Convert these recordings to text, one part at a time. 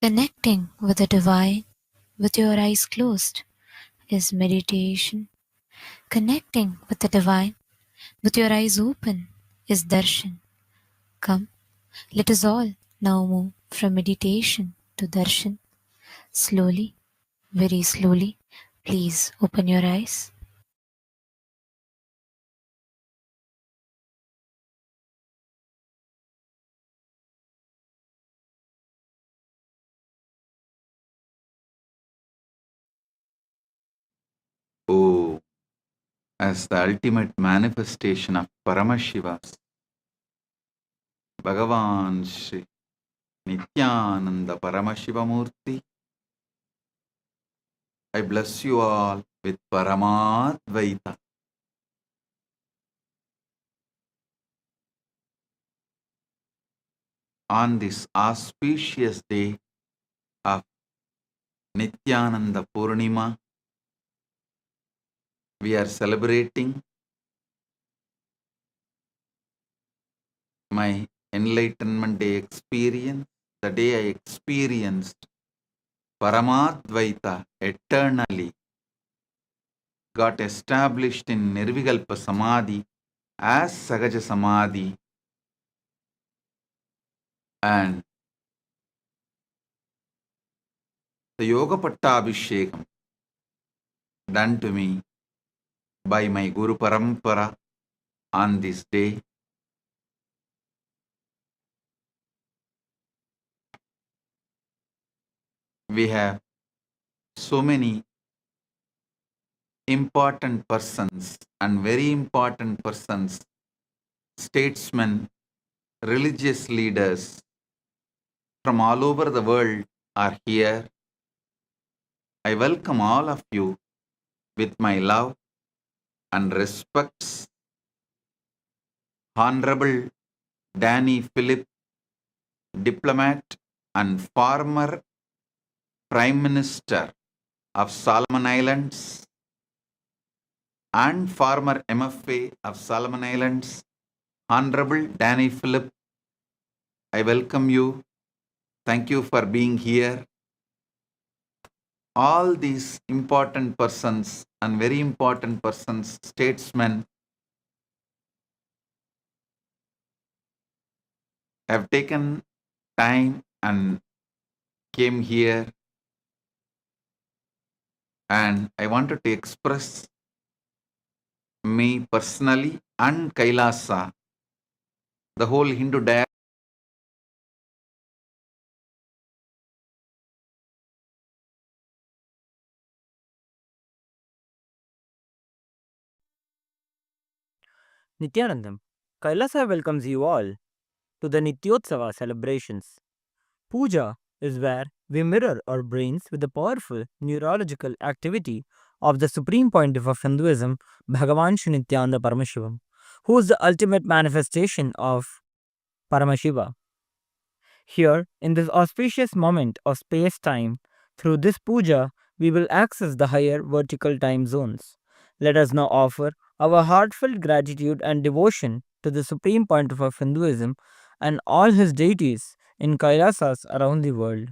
Connecting with the divine with your eyes closed is meditation. Connecting with the divine with your eyes open is darshan. Come, let us all now move from meditation to darshan. Slowly, very slowly, please open your eyes. Oh, as the ultimate manifestation of Paramashiva's, Bhagavan Shri Nityananda Paramashivamurti, I bless you all with Paramadvaita. On this auspicious day of Nityananda Purnima, we are celebrating my Enlightenment Day experience, the day I experienced Paramadvaita eternally, got established in Nirvikalpa Samadhi as Sagaja Samadhi, and the Yoga Pattabhishekam done to me by my Guru Parampara on this day. We have so many important persons and very important persons, statesmen, religious leaders from all over the world are here. I welcome all of you with my love and respects. Honorable Danny Philip, diplomat and former Prime Minister of Solomon Islands and former MFA of Solomon Islands, Honorable Danny Philip, I welcome you. Thank you for being here. All these important persons and very important persons, statesmen, have taken time and came here, and I wanted to express me personally and Kailasa, the whole Hindu diaspora. Nityanandam, Kailasa welcomes you all to the Nityotsava celebrations. Puja is where we mirror our brains with the powerful neurological activity of the supreme pontiff of Hinduism, Bhagavan Shri Nityananda Paramashivam, who is the ultimate manifestation of Paramashiva. Here, in this auspicious moment of space-time, through this puja, we will access the higher vertical time zones. Let us now offer our heartfelt gratitude and devotion to the supreme pontiff of Hinduism and all his deities in Kailasas around the world.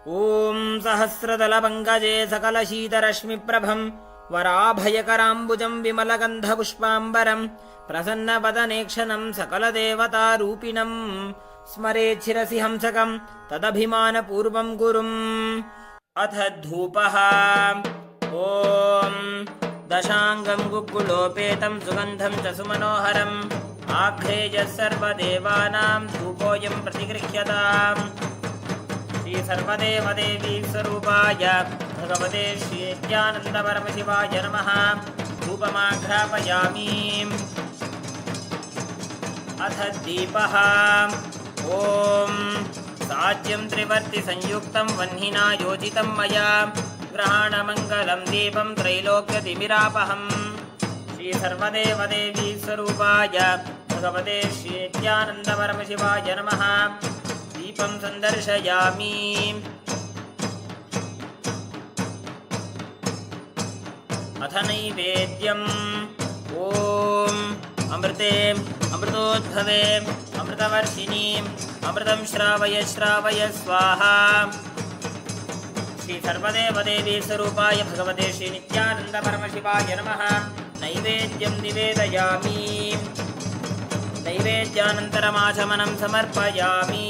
ॐ सहस्रदलपङ्कजे सकलशीतरश्मिप्रभं वराभयकराम्बुजं विमलगन्धपुष्पाम्बरं प्रसन्नवदनेक्षणं सकलदेवतारूपिणं स्मरेच्छिरसि हंसकं तदभिमानपूर्वं गुरुम् अथ धूपः ॐ दशाङ्गं गुग्गुलोपेतं सुगन्धं च सुमनोहरम् आघ्रेयः सर्वदेवानां धूपोऽयं प्रतिगृह्यताम् श्री सर्वदेवदेवी स्वरूपाय भगवते श्री नित्यानन्दपरमशिवाय नमः धूपमाघ्रापयामि अथ दीपः ॐ साज्यं त्रिवर्तिसंयुक्तं वह्निना योजितं मया ग्रहाणमङ्गलं दीपं त्रैलोक्यतिमिरापहम् श्रीसर्वदेवदेवी स्वरूपाय भगवते श्रीनित्यानन्दपरमशिवाय नमः। दीपं सन्दर्शयामि। अथ नैवेद्यम्। ॐ अमृते अमृतोद्भवे अमृतवर्षिणीम् अमृतं श्रावय श्रावय स्वाहा। श्री सर्वदेवदेवी स्वरूपाय भगवते श्रीनित्यानन्दपरमशिवाय नमः। नैवेद्यं निवेदयामि। नैवेद्यानन्तरमाचमनं समर्पयामि।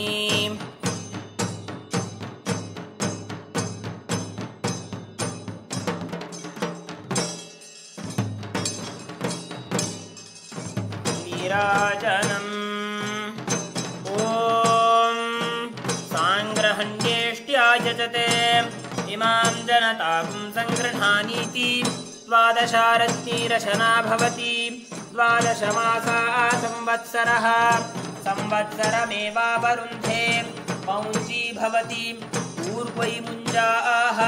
नीराजनम्। ॐ साङ्ग्रहण्येष्ट्यायजते इमां जनतां सङ्गृह्णानीति द्वादशारत्नीरशना भवति। द्वादशमासा संवत्सरः संवत्सरमेवावरुन्धे पौंजी भवति। पूर्वैमुञ्जा आह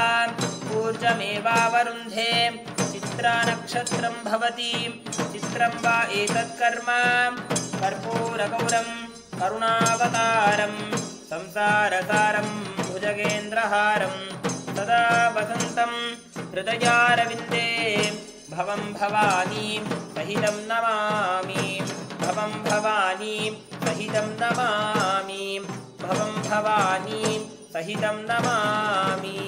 ऊर्जमेवावरुन्धे चित्रानक्षत्रं भवति। चित्रं वा एतत्कर्म कर्पूरगौरं करुणावतारं संसारसारं भुजगेन्द्रहारं सदा वसन्तं हृदयारविन्दे भवं भवानी सहितं नमामि। भवं भवानी सहितं नमामि। भवं भवानी सहितं नमामि।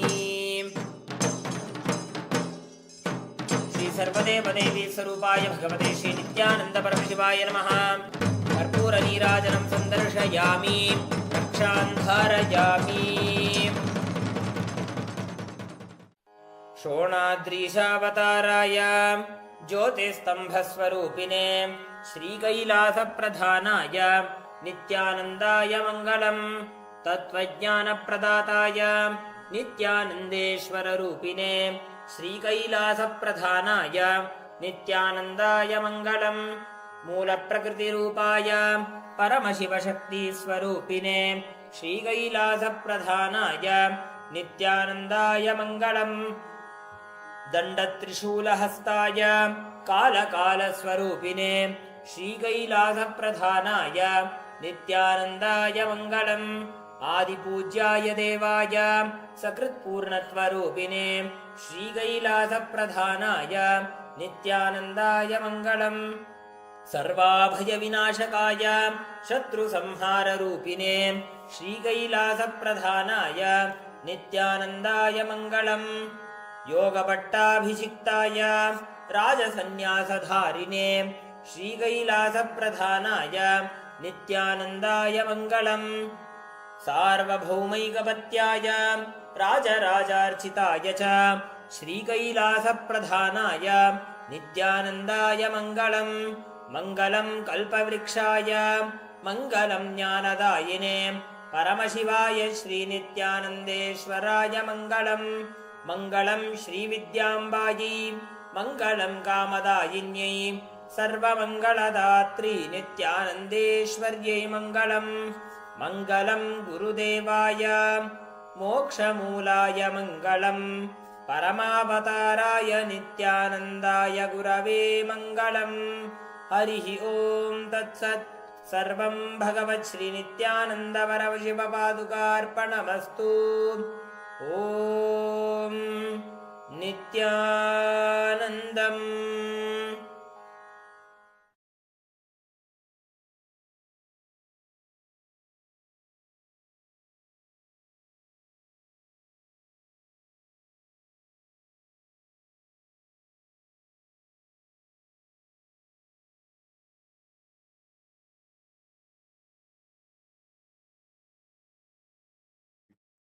श्री सर्वदेवदेवी स्वरूपाय भगवते श्री नित्यानन्दपरमशिवाय नमः। कर्पूरनीराजनं सन्दर्शयामि। रक्षां धारयामि। शोणाद्रीशावताराय ज्योतिस्तम्भस्वरूपिणे श्रीकैलासप्रधानाय नित्यानन्दाय मङ्गलम्। तत्त्वज्ञानप्रदाताय नित्यानन्देश्वररूपिणे श्रीकैलासप्रधानाय नित्यानन्दाय मङ्गलम्। मूलप्रकृतिरूपाय परमशिवशक्तिस्वरूपिणे श्रीकैलासप्रधानाय नित्यानन्दाय मङ्गलम्। दण्डत्रिशूलहस्ताय कालकालस्वरूपिणे श्रीकैलासप्रधानाय नित्यानन्दाय मङ्गलम्। आदिपूज्याय देवाय सकृत्पूर्णत्वरूपिणे श्रीकैलासप्रधानाय नित्यानन्दाय मङ्गलम्। सर्वाभयविनाशकाय शत्रुसंहाररूपिणे श्रीकैलासप्रधानाय नित्यानन्दाय मङ्गलम्। योगपट्टाभिषिक्ताय राजसन्न्यासधारिणे श्रीकैलासप्रधानाय नित्यानन्दाय मङ्गलम्। सार्वभौमैकपत्याय राजराजार्चिताय च श्रीकैलासप्रधानाय नित्यानन्दाय मङ्गलम्। मङ्गलं कल्पवृक्षाय मङ्गलं ज्ञानदायिने परमशिवाय श्रीनित्यानन्देश्वराय मङ्गलम्। मङ्गलं श्रीविद्याम्बायै मङ्गलं कामदायिन्यै सर्वमङ्गलदात्री नित्यानन्देश्वर्यै मङ्गलम्। मङ्गलं गुरुदेवाय मोक्षमूलाय मङ्गलम्। परमावताराय नित्यानन्दाय गुरवे मङ्गलम्। हरिः ॐ तत्सत्। सर्वं भगवत् श्रीनित्यानन्दपरमशिवपादुकार्पणमस्तु। ॐ नित्यानन्दम्।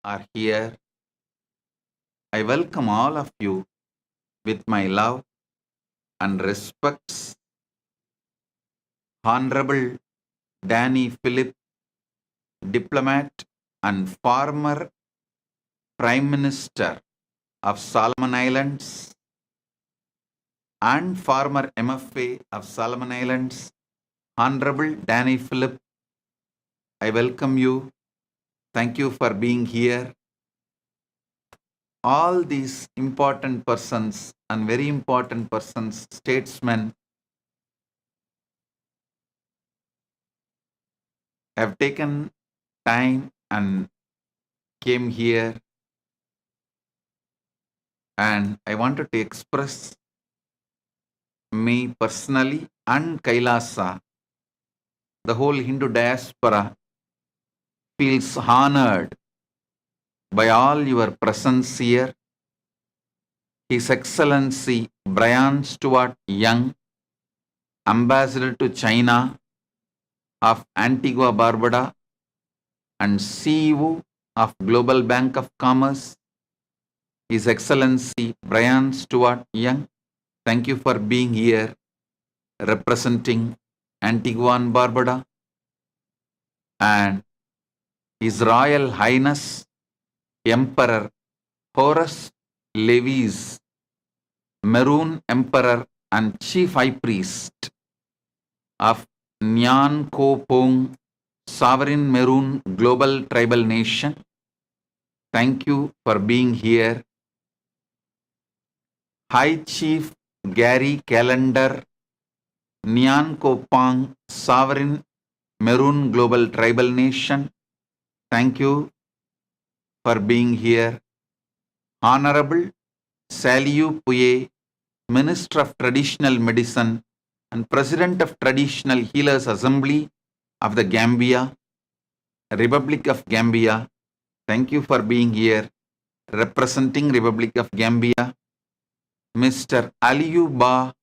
Are here. I welcome all of you with my love and respects. Honorable Danny Philip, diplomat and former Prime Minister of Solomon Islands and former MFA of Solomon Islands, Honorable Danny Philip, I welcome you. Thank you for being here. All these important persons and very important persons, statesmen, have taken time and came here, and I wanted to express me personally and Kailasa, the whole Hindu diaspora feels honored by all your presence here. His Excellency Brian Stuart Young, Ambassador to China of Antigua Barbuda and CEO of Global Bank of Commerce, His Excellency Brian Stuart Young, thank you for being here representing Antigua and Barbuda, and His Royal Highness Emperor Horus Levis, Maroon Emperor and Chief High Priest of Nyan Ko Pong Sovereign Maroon Global Tribal Nation. Thank you for being here. High Chief Gary Calendar, Nyan Ko Pong Sovereign Maroon Global Tribal Nation. Thank you for being here. Honorable Saliu Puye, Minister of Traditional Medicine and President of Traditional Healers Assembly of the Gambia, Republic of Gambia. Thank you for being here representing Republic of Gambia. Mr. Aliyu Ba,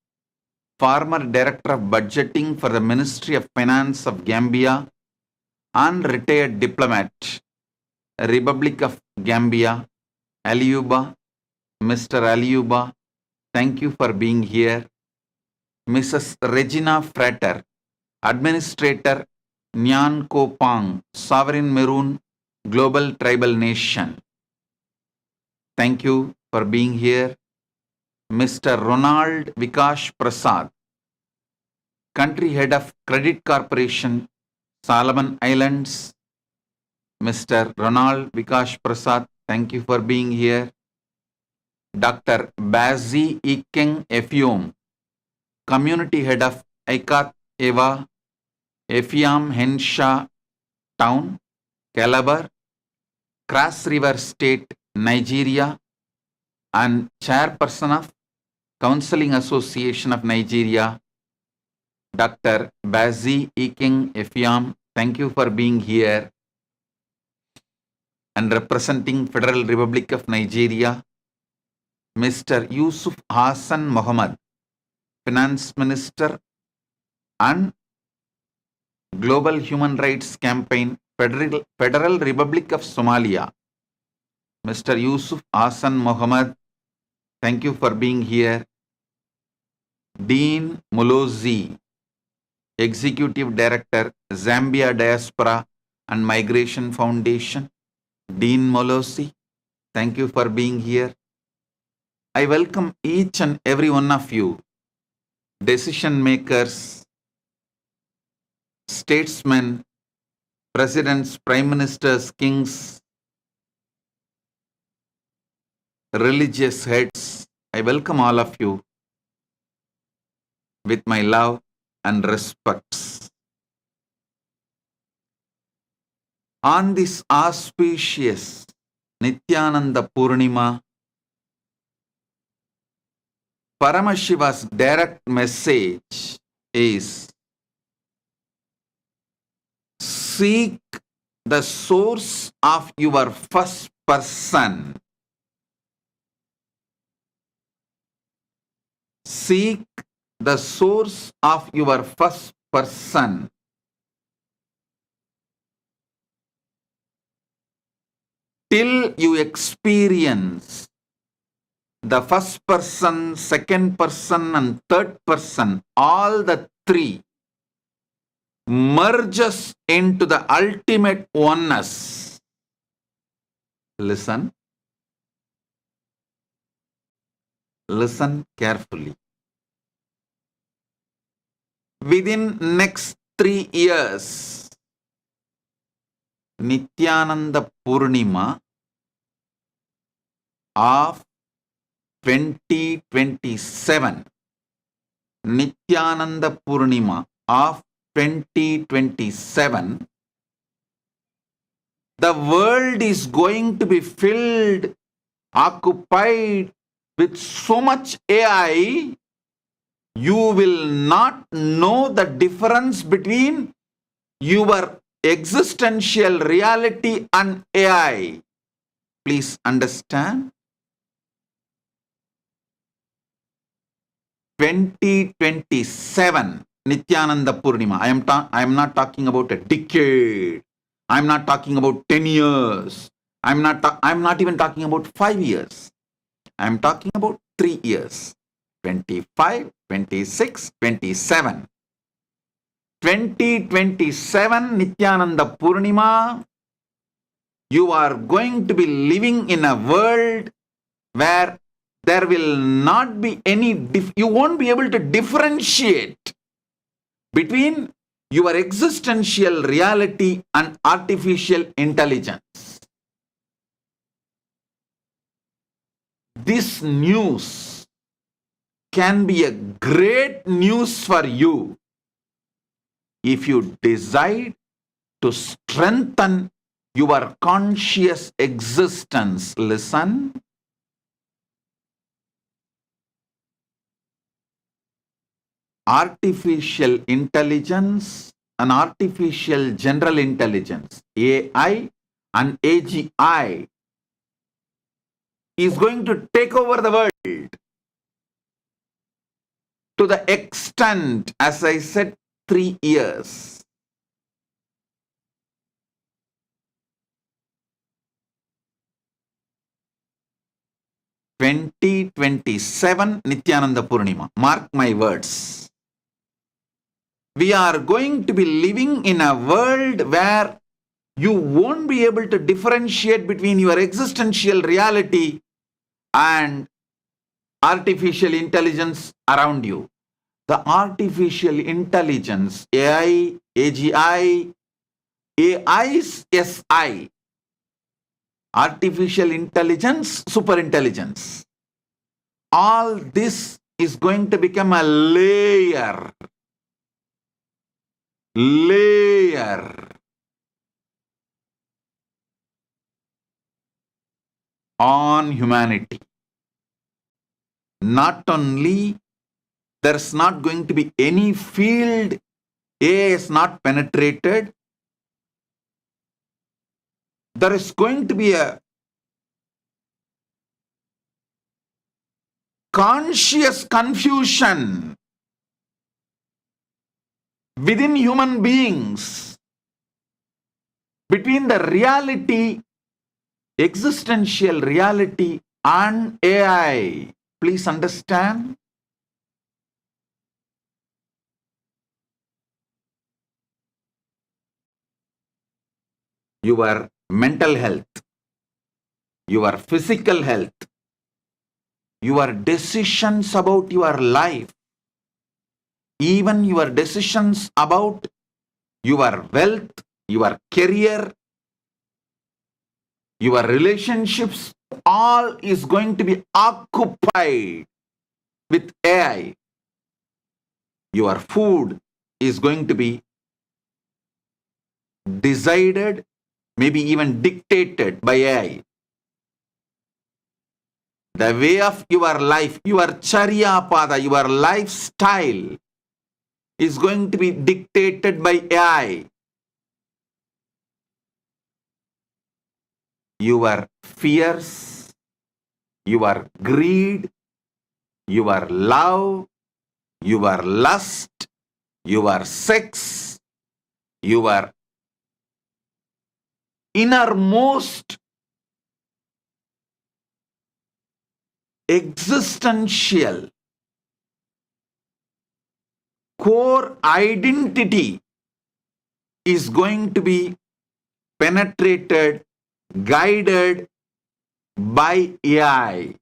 former Director of Budgeting for the Ministry of Finance of Gambia and retired diplomat, Republic of Gambia. Aliyu Ba, Mr. Aliyu Ba, thank you for being here. Mrs. Regina Frater, Administrator, Nyan Ko Pong Sovereign Maroon Global Tribal Nation. Thank you for being here. Mr. Ronald Vikash Prasad, Country Head of Credit Corporation, Solomon Islands. Mr. Ronald Vikash Prasad, thank you for being here. Dr. Bazi Ikeng Efiom, Community Head of Aikat Eva, Efiam Henshaw Town, Calabar, Cross River State, Nigeria, and Chairperson of Counseling Association of Nigeria, Dr. Bazi Ikeng Efiam, thank you for being here and representing Federal Republic of Nigeria. Mr. Yusuf Hassan Mohammed, Finance Minister and Global Human Rights Campaign, Federal Republic of Somalia. Mr. Yusuf Hassan Mohammed, thank you for being here. Dean Mulozi, Executive Director, Zambia Diaspora and Migration Foundation. Dean Mulozi, thank you for being here. I welcome each and every one of you, decision makers, statesmen, presidents, prime ministers, kings, religious heads. I welcome all of you with my love and respects. On this auspicious Nityananda Purnima, Paramashiva's direct message is: seek the source of your first person. Seek the source of your first person. Till you experience the first person, second person, and third person, all the three merges into the ultimate oneness. Listen. Listen carefully. Within next 3 years, Nityananda Purnima of 2027. Nityananda Purnima of 2027. The world is going to be filled, occupied with so much AI, you will not know the difference between your existential reality and AI. Please understand. 2027 Nityananda Purnima. I am not talking about a decade. I'm not talking about 10 years. I'm not even talking about 5 years. I'm talking about 3 years. 25, 26, 27. 2027 Nityananda Purnima. You are going to be living in a world where there will not be any, you won't be able to differentiate between your existential reality and artificial intelligence. This news can be a great news for you if you decide to strengthen your conscious existence. Listen. Artificial intelligence and artificial general intelligence, AI and AGI, is going to take over the world to the extent, as I said, 3 years. (2027) Nityananda Purnima. Mark my words. We are going to be living in a world where you won't be able to differentiate between your existential reality and artificial intelligence around you. The artificial intelligence, AI, AGI, AI's SI, artificial intelligence, superintelligence. All this is going to become a layer on humanity. Not only there's not going to be any field AI is not penetrated, there is going to be a conscious confusion within human beings between the reality, existential reality and AI. Please understand. Your mental health, your physical health, your decisions about your life, even your decisions about your wealth, your career, your relationships, all is going to be occupied with AI. Your food is going to be decided, maybe even dictated by AI. The way of your life, your charya pada, your lifestyle is going to be dictated by AI. Your fears, your greed, your love, your lust, your sex, your innermost existential core identity is going to be penetrated, guided by AI.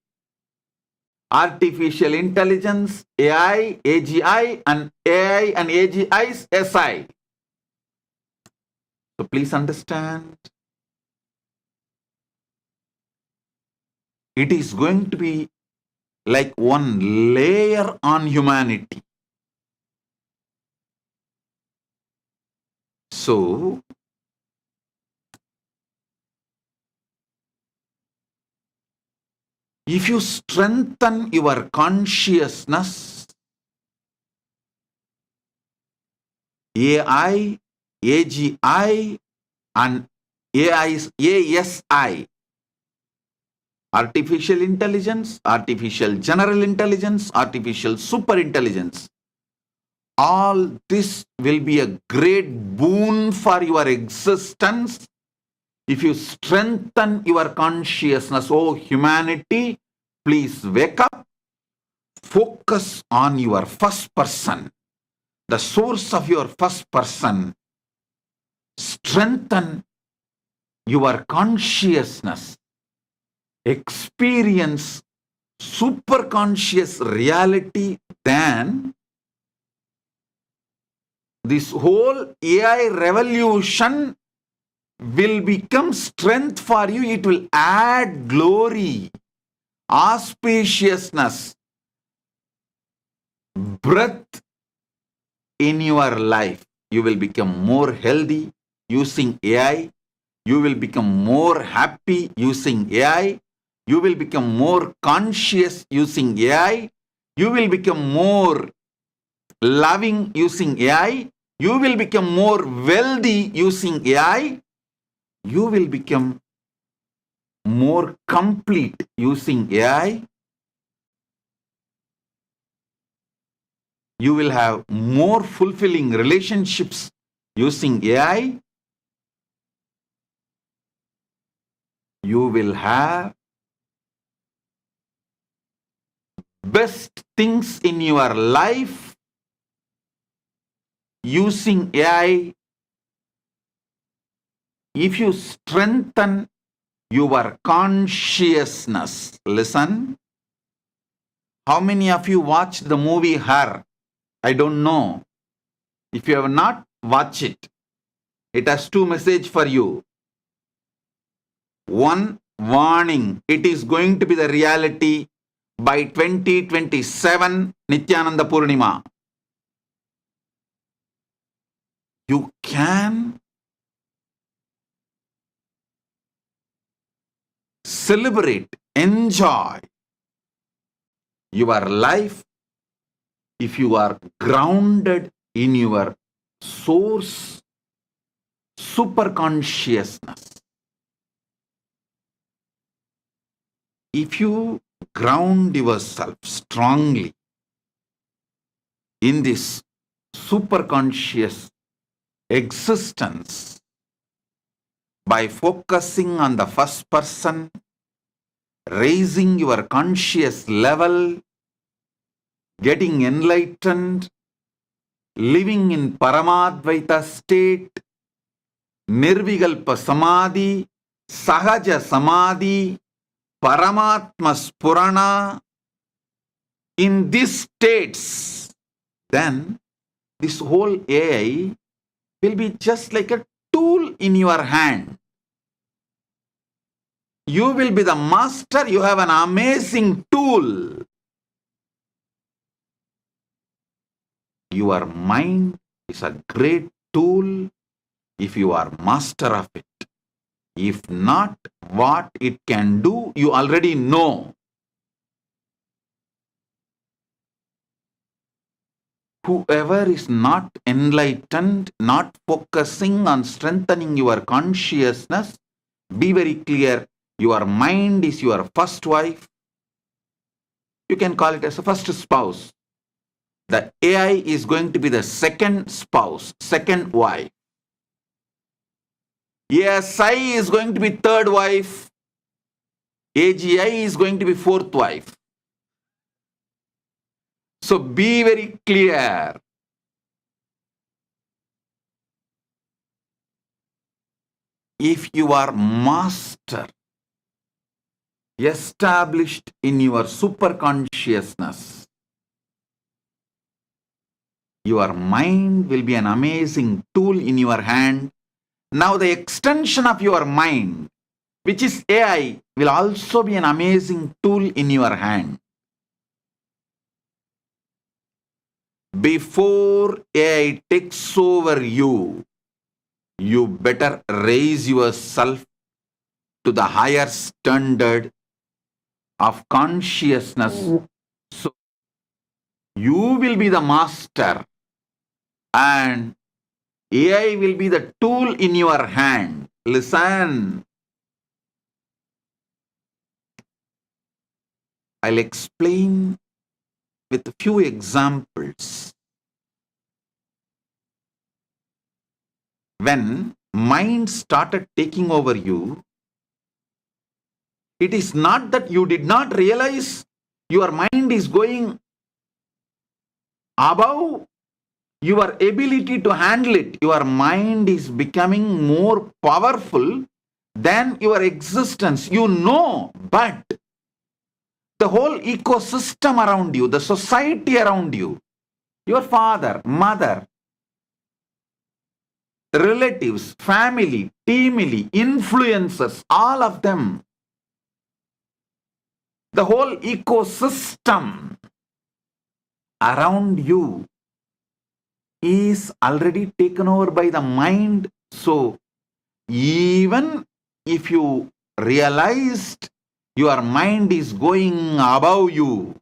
Artificial intelligence, AI, AGI, and AI and AGI's SI. So please understand, it is going to be like one layer on humanity. So, if you strengthen your consciousness, AI, AGI, and ASI, artificial intelligence, artificial general intelligence, artificial super intelligence, all this will be a great boon for your existence if you strengthen your consciousness. Oh, humanity, please wake up, focus on your first person, the source of your first person. Strengthen your consciousness, experience super conscious reality, then this whole AI revolution will become strength for you. It will add glory, auspiciousness, breath in your life. You will become more healthy using AI. You will become more happy using AI. You will become more conscious using AI. You will become more loving using AI. You will become more wealthy using AI. You will become more complete using AI. You will have more fulfilling relationships using AI. You will have best things in your life using AI. If you strengthen your consciousness. Listen, how many of you watched the movie Her? I don't know. If you have not watched it, it has two messages for you. One, warning, it is going to be the reality by 2027, Nityananda Purnima. You can celebrate, enjoy your life if you are grounded in your source, super consciousness. If you ground yourself strongly in this super conscious existence by focusing on the first person, raising your conscious level, getting enlightened, living in Paramadvaita state, Nirvikalpa Samadhi, Sahaja Samadhi, Paramatma Spurana, in these states, then this whole AI will be just like a tool in your hand. You will be the master. You have an amazing tool. Your mind is a great tool if you are master of it. If not, what it can do, you already know. Whoever is not enlightened, not focusing on strengthening your consciousness, be very clear, your mind is your first wife. You can call it as a first spouse. The AI is going to be the second spouse, second wife. ASI is going to be third wife. AGI is going to be fourth wife. So be very clear. If you are master, established in your super consciousness, your mind will be an amazing tool in your hand Now the extension of your mind, which is AI, will also be an amazing tool in your hand. Before AI takes over you, you better raise yourself to the higher standard of consciousness. So you will be the master and AI will be the tool in your hand. Listen. I'll explain with a few examples. When mind started taking over you, it is not that you did not realize your mind is going above your ability to handle it. Your mind is becoming more powerful than your existence. You know, but the whole ecosystem around you, the society around you, your father, mother, relatives, family, teamily, influencers, all of them, the whole ecosystem around you is already taken over by the mind. So even if you realized your mind is going above you,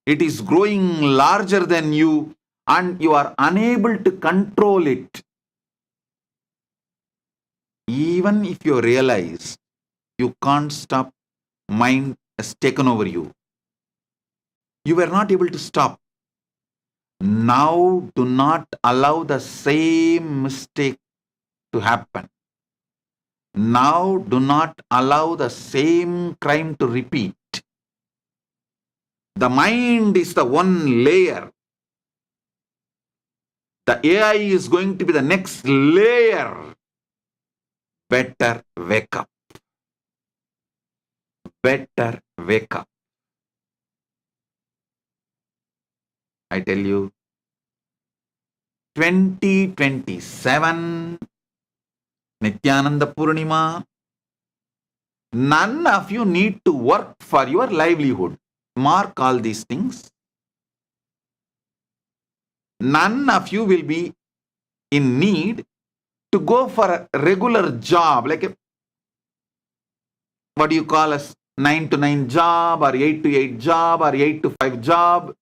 it is growing larger than you, and you are unable to control it, even if you realize you can't stop, mind has taken over you. You were not able to stop. Now do not allow the same mistake to happen. Now do not allow the same crime to repeat. The mind is the one layer. The AI is going to be the next layer. Better wake up. Better wake up. I tell you, 2027 Nityananda Purnima, none of you need to work for your livelihood. Mark all these things. None of you will be in need to go for a regular job, like a, what do you call as 9 to 9 job or 8 to 8 job or 8 to 5 job.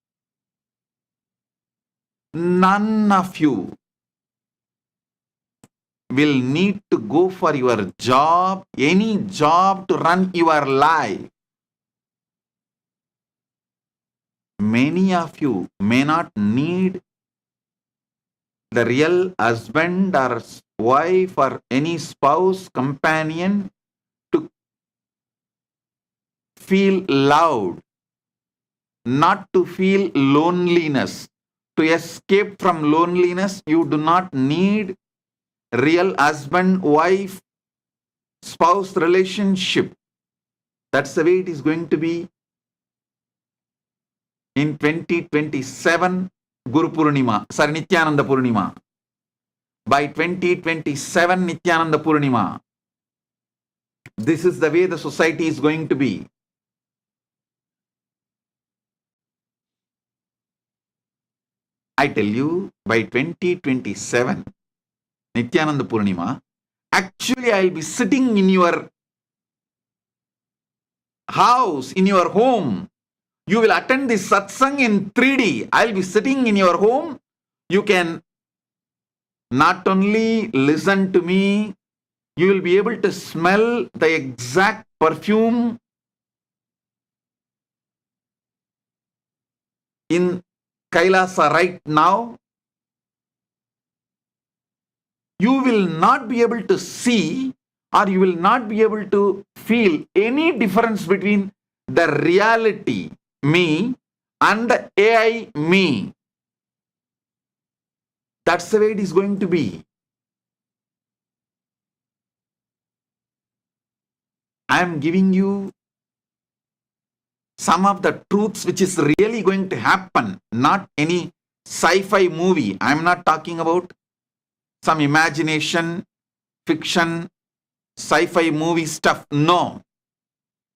None of you will need to go for your job, any job to run your life. Many of you may not need the real husband or wife or any spouse, companion to feel loved, not to feel loneliness. To escape from loneliness, you do not need real husband, wife, spouse relationship. That's the way it is going to be in 2027 Guru Purnima, sorry, Nityananda Purnima. By 2027 Nityananda Purnima, this is the way the society is going to be. I tell you, by 2027 Nityananda Purnima, actually I'll be sitting in your house, in your home. You will attend this satsang in 3D. I'll be sitting in your home. You can not only listen to me, you will be able to smell the exact perfume in Kailasa right now. You will not be able to see, or you will not be able to feel any difference between the reality me and the AI me. That's the way it is going to be. I am giving you some of the truths which is really going to happen, not any sci-fi movie. I am not talking about some imagination, fiction, sci-fi movie stuff. No.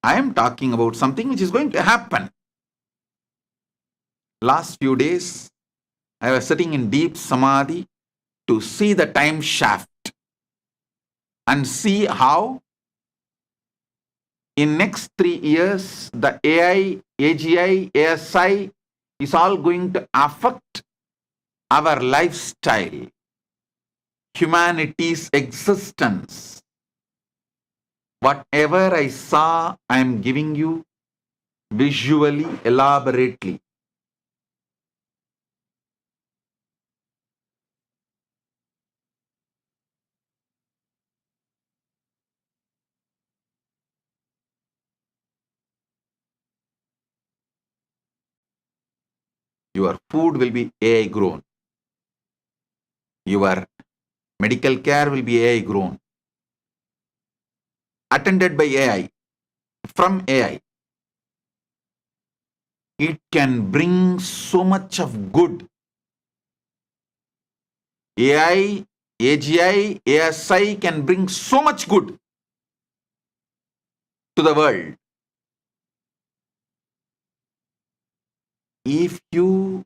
I am talking about something which is going to happen. Last few days, I was sitting in deep samadhi to see the time shaft and see how in next 3 years, the AI, AGI, ASI is all going to affect our lifestyle, humanity's existence. Whatever I saw, I am giving you visually, elaborately. Your food will be AI grown. Your medical care will be AI grown. Attended by AI, from AI. It can bring so much of good. AI, AGI, ASI can bring so much good to the world. If you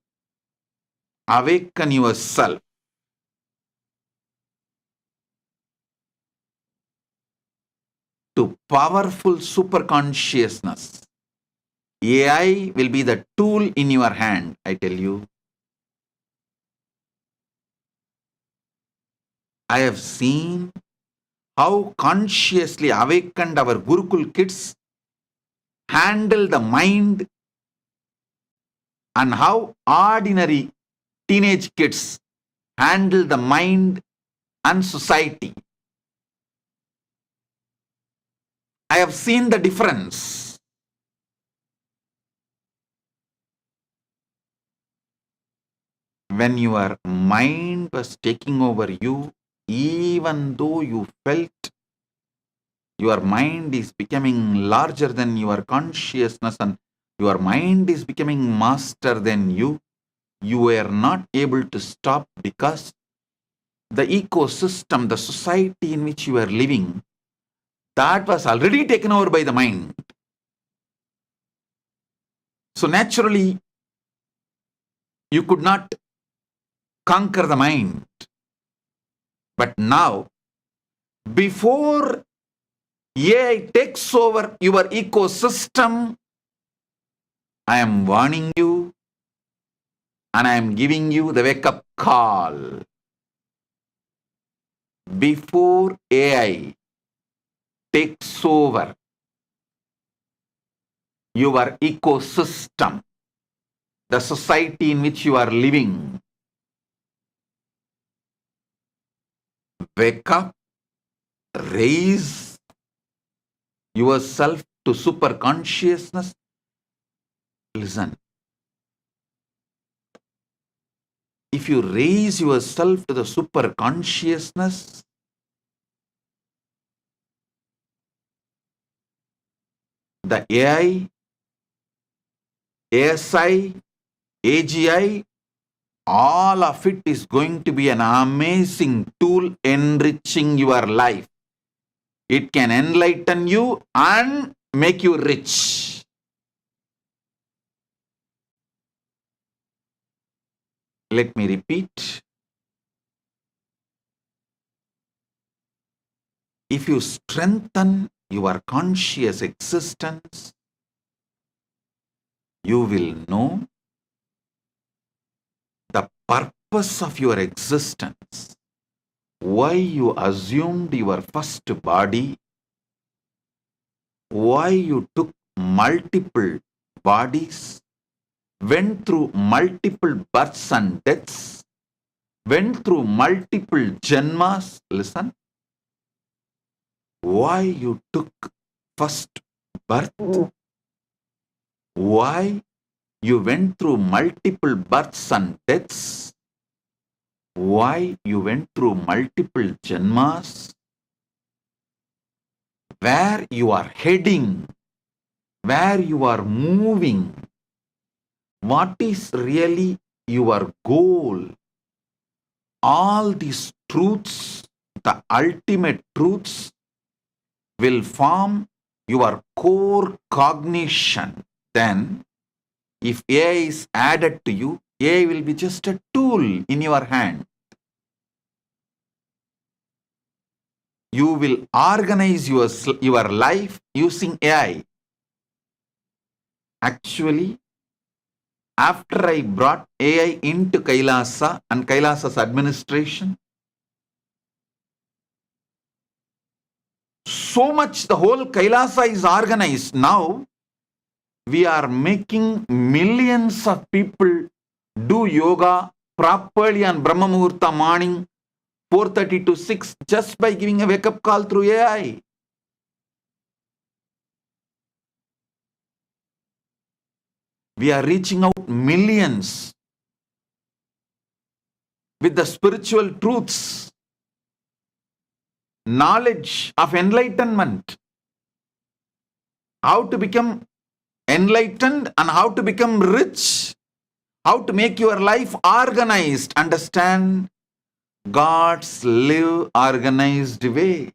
awaken yourself to powerful super consciousness, AI will be the tool in your hand, I tell you. I have seen how consciously awakened our Gurukul kids handle the mind and how ordinary teenage kids handle the mind and society. I have seen the difference. When your mind was taking over you, even though you felt your mind is becoming larger than your consciousness and your mind is becoming master than you were not able to stop because the ecosystem, the society in which you are living, that was already taken over by the mind. So naturally, you could not conquer the mind. But now, before AI takes over your ecosystem, I am warning you and I am giving you the wake-up call. Before AI takes over your ecosystem, the society in which you are living, wake up, raise yourself to super consciousness. Listen. If you raise yourself to the super consciousness, the AI, ASI, AGI, all of it is going to be an amazing tool enriching your life. It can enlighten you and make you rich. Let me repeat. If you strengthen your conscious existence, you will know the purpose of your existence, why you assumed your first body, why you took multiple bodies, went through multiple births and deaths, went through multiple janmas. Listen. Why you took first birth, why you went through multiple births and deaths, why you went through multiple janmas, where you are heading, where you are moving, what is really your goal. All these truths the ultimate truths will form your core cognition. Then, if AI is added to you, AI will be just a tool in your hand. You will organize your life using AI. Actually, after I brought AI into Kailasa and Kailasa's administration, so much the whole Kailasa is organized. Now, we are making millions of people do yoga properly on Brahma Muhurta morning, 4:30 to 6, just by giving a wake-up call through AI. We are reaching out millions with the spiritual truths, knowledge of enlightenment, how to become enlightened and how to become rich, how to make your life organized, understand God's live organized way.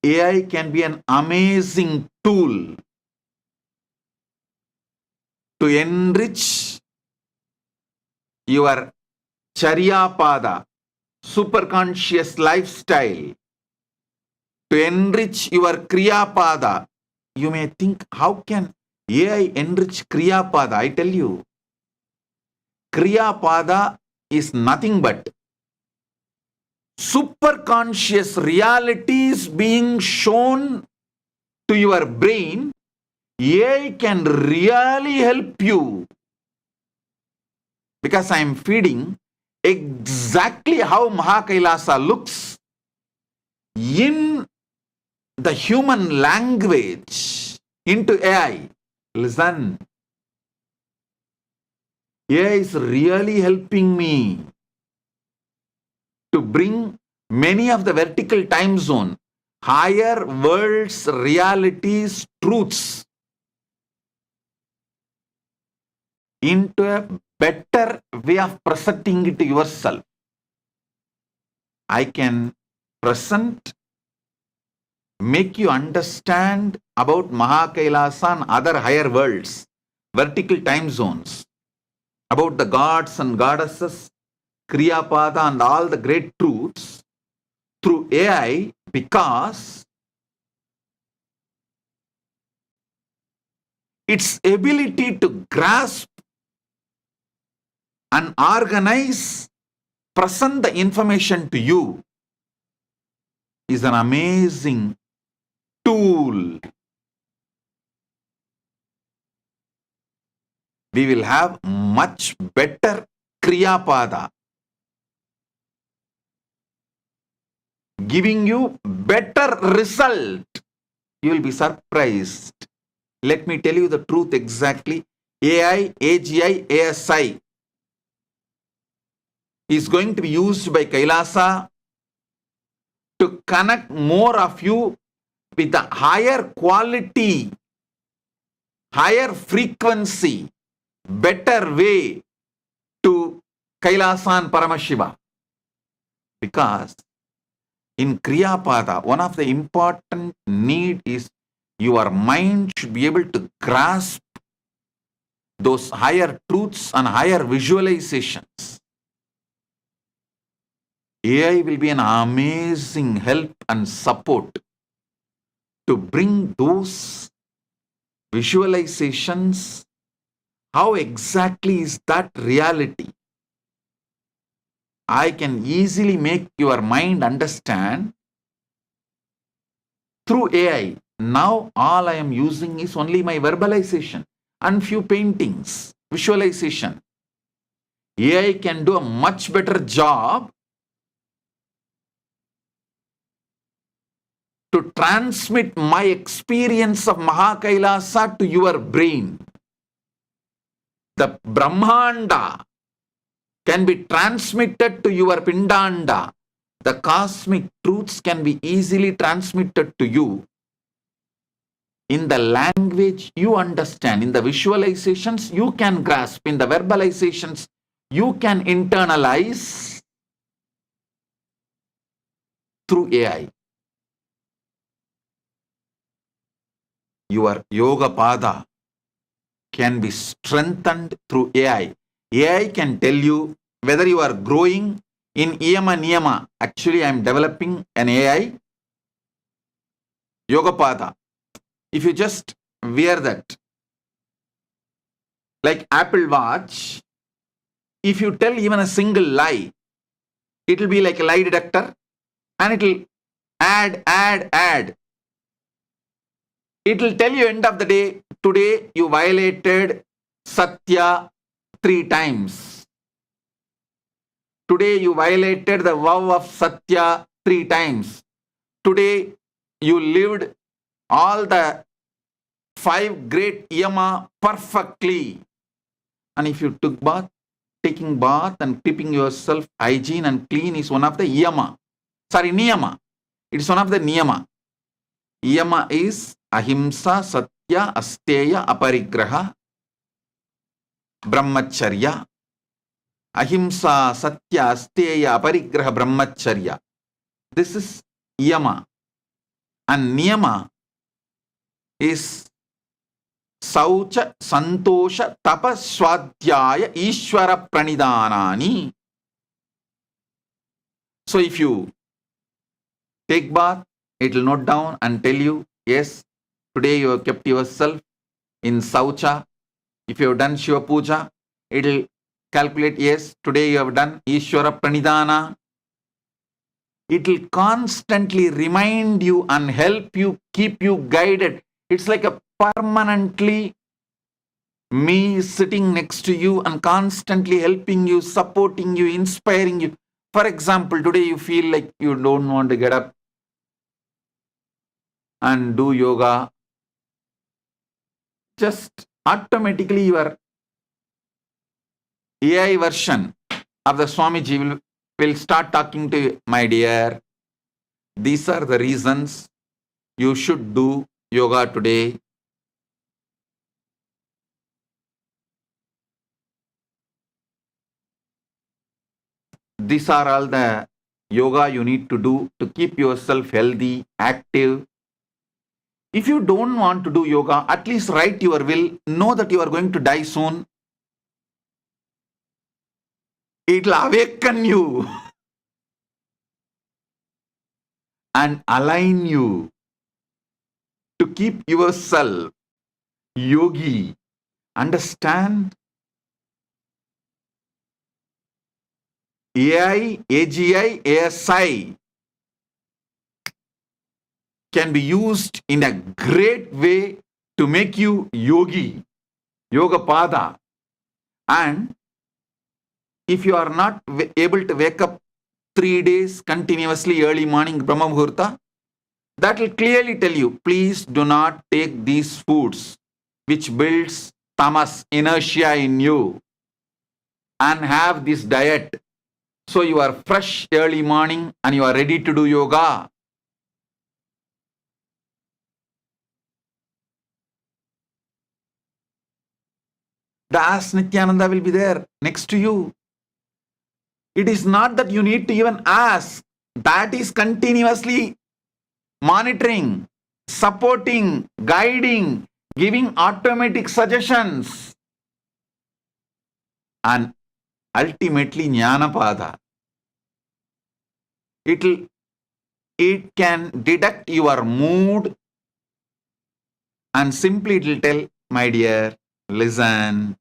AI can be an amazing tool to enrich your Charyapada, superconscious lifestyle, to enrich your Kriyapada. You may think, how can AI enrich Kriyapada? I tell you, Kriyapada is nothing but superconscious realities being shown to your brain. AI can really help you, because I am feeding exactly how Mahakailasa looks in the human language into AI. Listen, AI is really helping me to bring many of the vertical time zone, higher worlds, realities, truths into a better way of presenting it to yourself. I can present, make you understand about Mahakailasa and other higher worlds, vertical time zones, about the gods and goddesses, Kriyapada and all the great truths through AI, because its ability to grasp and organize, present the information to you is an amazing tool. We will have much better Kriyapada, giving you better result. You will be surprised. Let me tell you the truth exactly. AI, AGI, ASI is going to be used by Kailasa to connect more of you with a higher quality, higher frequency, better way to Kailasa and Paramashiva. Because in Kriyapada, one of the important need is your mind should be able to grasp those higher truths and higher visualizations. AI will be an amazing help and support to bring those visualizations. How exactly is that reality? I can easily make your mind understand through AI. Now all I am using is only my verbalization and few paintings, visualization. AI can do a much better job to transmit my experience of Mahakailasa to your brain. The Brahmanda can be transmitted to your Pindanda. The cosmic truths can be easily transmitted to you in the language you understand. In the visualizations you can grasp. In the verbalizations you can internalize through AI. Your yoga pada can be strengthened through AI. AI can tell you whether you are growing in Yama Niyama. Actually, I am developing an AI yoga pada. If you just wear that, like Apple Watch, if you tell even a single lie, it will be like a lie detector and it will add. It will tell you end of the day, today you violated Satya 3 times. Today you violated the vow of Satya 3 times. Today you lived all the 5 great yama perfectly. And if you took bath, taking bath and keeping yourself hygiene and clean is one of the yama. Sorry, niyama. It is one of the niyama. Yama is ahimsa, satya, asteya, aparigraha, brahmacharya. Ahimsa, satya, asteya, aparigraha, brahmacharya. This is yama. And niyama is saucha, santosha, tapa, swadhyaya, ishvara pranidhanani. So if you take bath, it will note down and tell you, yes, today you have kept yourself in saucha. If you have done Shiva Puja, it will calculate, yes, today you have done Ishvara Pranidhana. It will constantly remind you and help you, keep you guided. It's like a permanently me sitting next to you and constantly helping you, supporting you, inspiring you. For example, today you feel like you don't want to get up and do yoga. Just automatically your AI version of the Swamiji will start talking to you, my dear. These are the reasons you should do yoga today. These are all the yoga you need to do to keep yourself healthy, active. If you don't want to do yoga, at least write your will. Know that you are going to die soon. It will awaken you and align you to keep yourself yogi. Understand? AI, AGI, ASI can be used in a great way to make you yogi, yoga pada. And if you are not able to wake up 3 days continuously early morning Brahma Muhurta, that will clearly tell you, please do not take these foods which builds tamas, inertia in you, and have this diet. So you are fresh early morning and you are ready to do yoga. The As Nityananda will be there next to you. It is not that you need to even ask. That is continuously monitoring, supporting, guiding, giving automatic suggestions. And ultimately Jnanapada. It can detect your mood and simply it will tell, my dear, listen.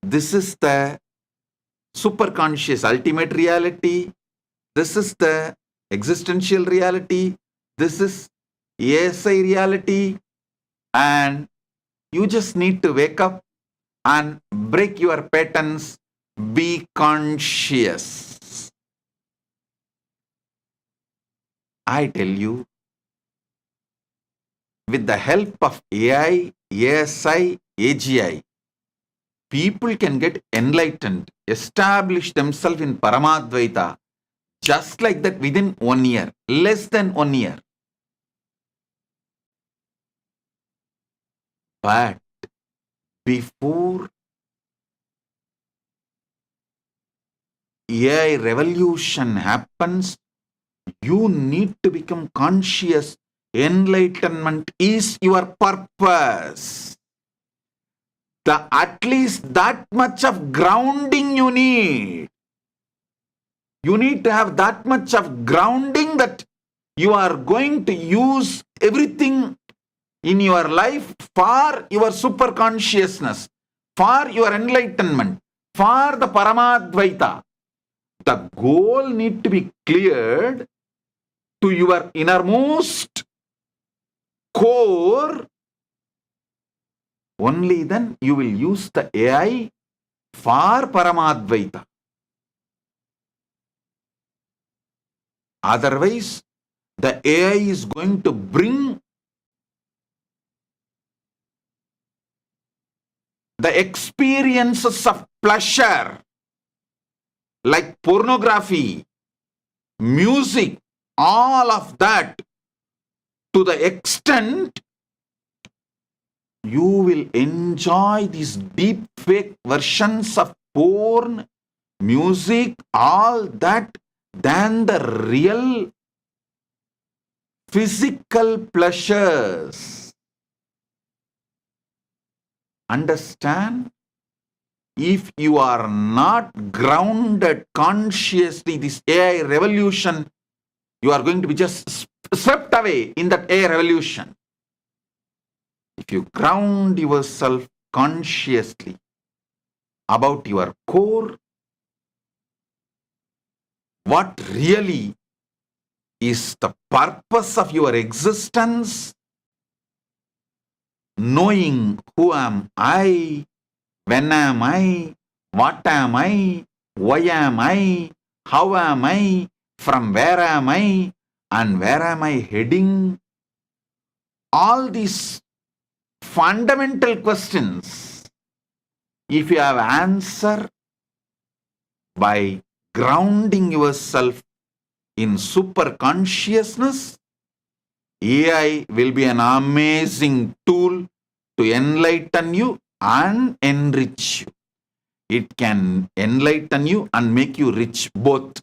This is the superconscious ultimate reality. This is the existential reality. This is ASI reality. And you just need to wake up and break your patterns. Be conscious. I tell you, with the help of AI, ASI, AGI, people can get enlightened, establish themselves in Paramadvaita, just like that within 1 year, less than 1 year. But before AI revolution happens, you need to become conscious. Enlightenment is your purpose. At least that much of grounding you need. You need to have that much of grounding that you are going to use everything in your life for your super consciousness, for your enlightenment, for the Paramadvaita. The goal need to be cleared to your innermost core. Only then you will use the AI for Paramadvaita. Otherwise, the AI is going to bring the experiences of pleasure like pornography, music, all of that, to the extent you will enjoy these deep fake versions of porn, music, all that, than the real physical pleasures. Understand? If you are not grounded consciously, this AI revolution, you are going to be just swept away in that AI revolution. If you ground yourself consciously about your core, what really is the purpose of your existence, knowing who am I, when am I, what am I, why am I, how am I, from where am I, and where am I heading? All these fundamental questions, if you have answer by grounding yourself in super consciousness, AI will be an amazing tool to enlighten you and enrich you. It can enlighten you and make you rich both.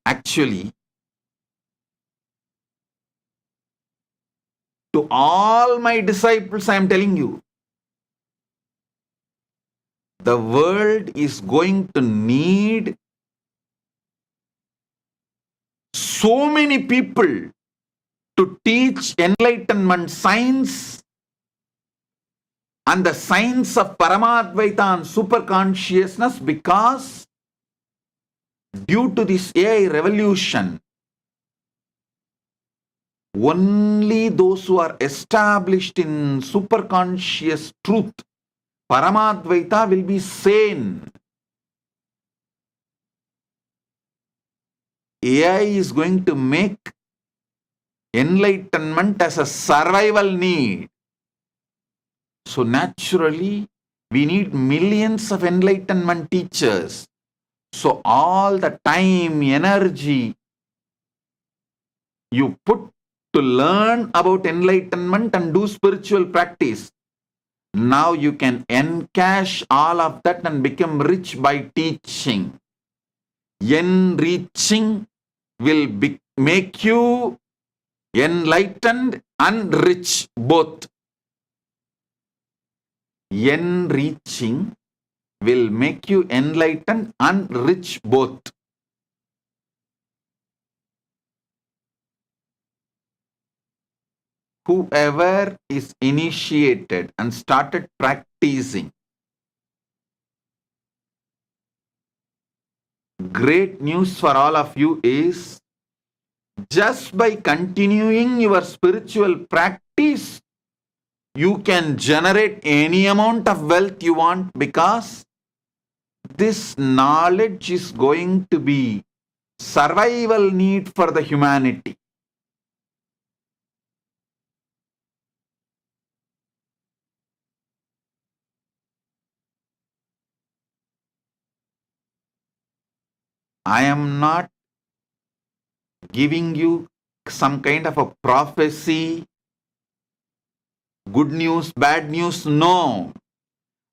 Actually, to all my disciples, I am telling you, the world is going to need so many people to teach enlightenment science and the science of Paramadvaita and super consciousness, because due to this AI revolution, only those who are established in super conscious truth, Paramadvaita, will be sane. AI is going to make enlightenment as a survival need. So naturally, we need millions of enlightenment teachers. So all the time, energy you put to learn about enlightenment and do spiritual practice, now you can encash all of that and become rich by teaching. Enriching will make you enlightened and rich both. Enriching will make you enlightened and rich both. Whoever is initiated and started practicing, great news for all of you is, just by continuing your spiritual practice, you can generate any amount of wealth you want, because this knowledge is going to be survival need for the humanity. I am not giving you some kind of a prophecy, good news, bad news. No.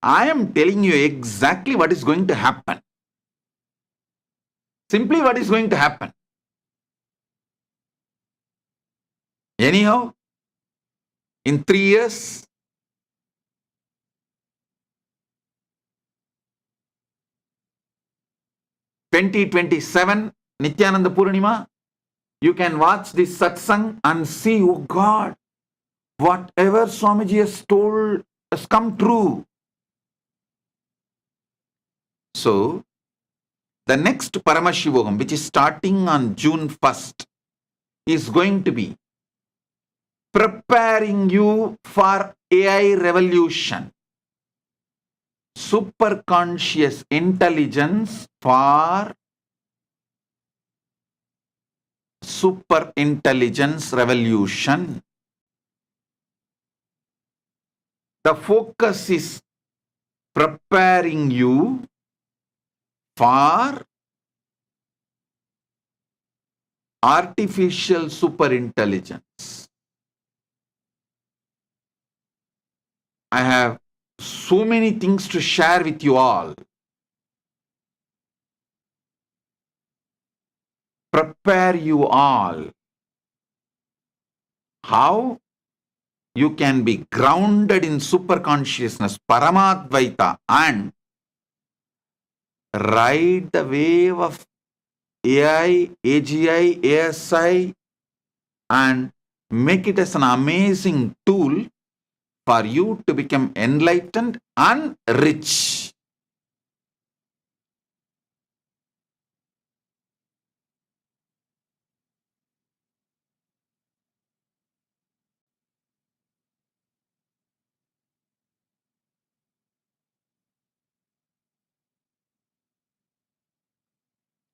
I am telling you exactly what is going to happen. Simply what is going to happen? Anyhow, in 3 years, (2027) Nityananda Purnima, you can watch this satsang and see, oh God, whatever Swamiji has told has come true. So, the next Paramashivogam, which is starting on June 1st, is going to be preparing you for AI revolution. Superconscious intelligence for super intelligence revolution. The focus is preparing you for artificial superintelligence. I have so many things to share with you all. Prepare you all. How you can be grounded in superconsciousness, Paramadvaita, and ride the wave of AI, AGI, ASI, and make it as an amazing tool for you to become enlightened and rich.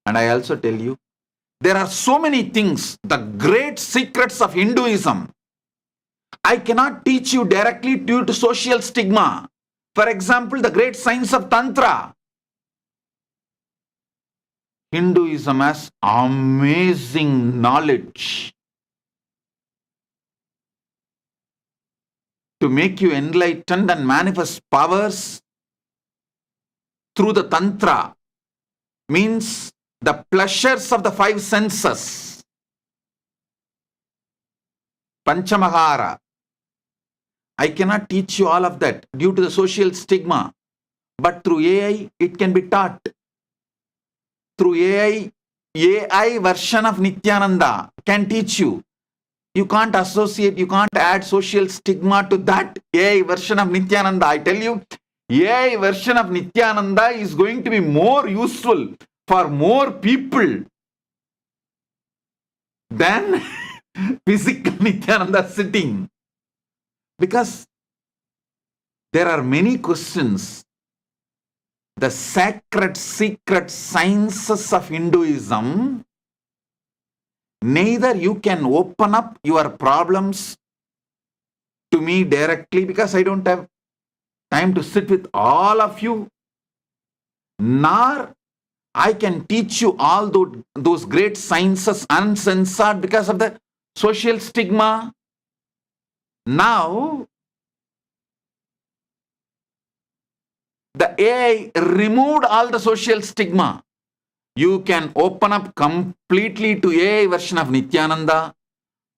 And I also tell you, there are so many things, the great secrets of Hinduism, I cannot teach you directly due to social stigma. For example, the great science of Tantra. Hinduism has amazing knowledge to make you enlightened and manifest powers through the Tantra. Means the pleasures of the 5 senses. Panchamahara. I cannot teach you all of that due to the social stigma. But through AI, it can be taught. Through AI version of Nityananda can teach you. You can't associate, you can't add social stigma to that AI version of Nityananda. I tell you, AI version of Nityananda is going to be more useful for more people than physical Nityananda sitting. Because there are many questions. The sacred secret sciences of Hinduism, neither you can open up your problems to me directly because I don't have time to sit with all of you, nor I can teach you all those great sciences uncensored because of the social stigma. Now, the AI removed all the social stigma. You can open up completely to AI version of Nityananda,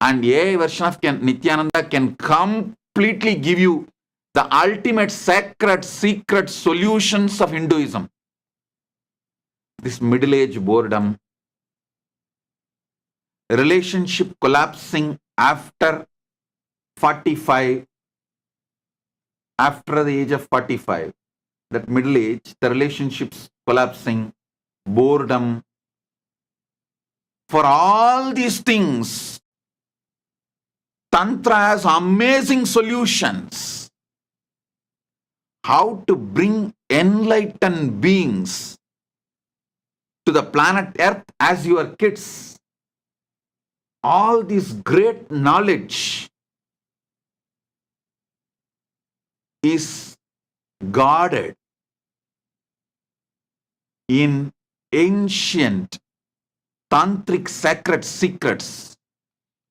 and AI version of Nityananda can completely give you the ultimate sacred secret solutions of Hinduism. This middle-age boredom, relationship collapsing after 45, after the age of 45, that middle age, the relationships collapsing, boredom. For all these things, Tantra has amazing solutions. How to bring enlightened beings to the planet Earth as your kids. All this great knowledge is guarded in ancient tantric sacred secrets.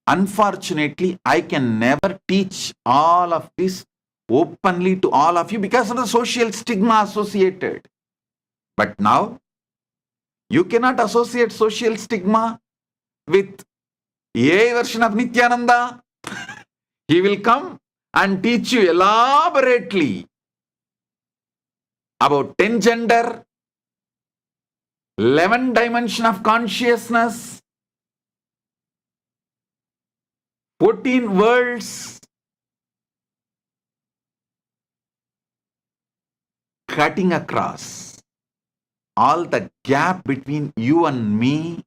Unfortunately, I can never teach all of this openly to all of you because of the social stigma associated. But now, You cannot associate social stigma with AI version of Nityananda. He will come and teach you elaborately about 10 gender, 11 dimension of consciousness, 14 worlds, cutting across all the gap between you and me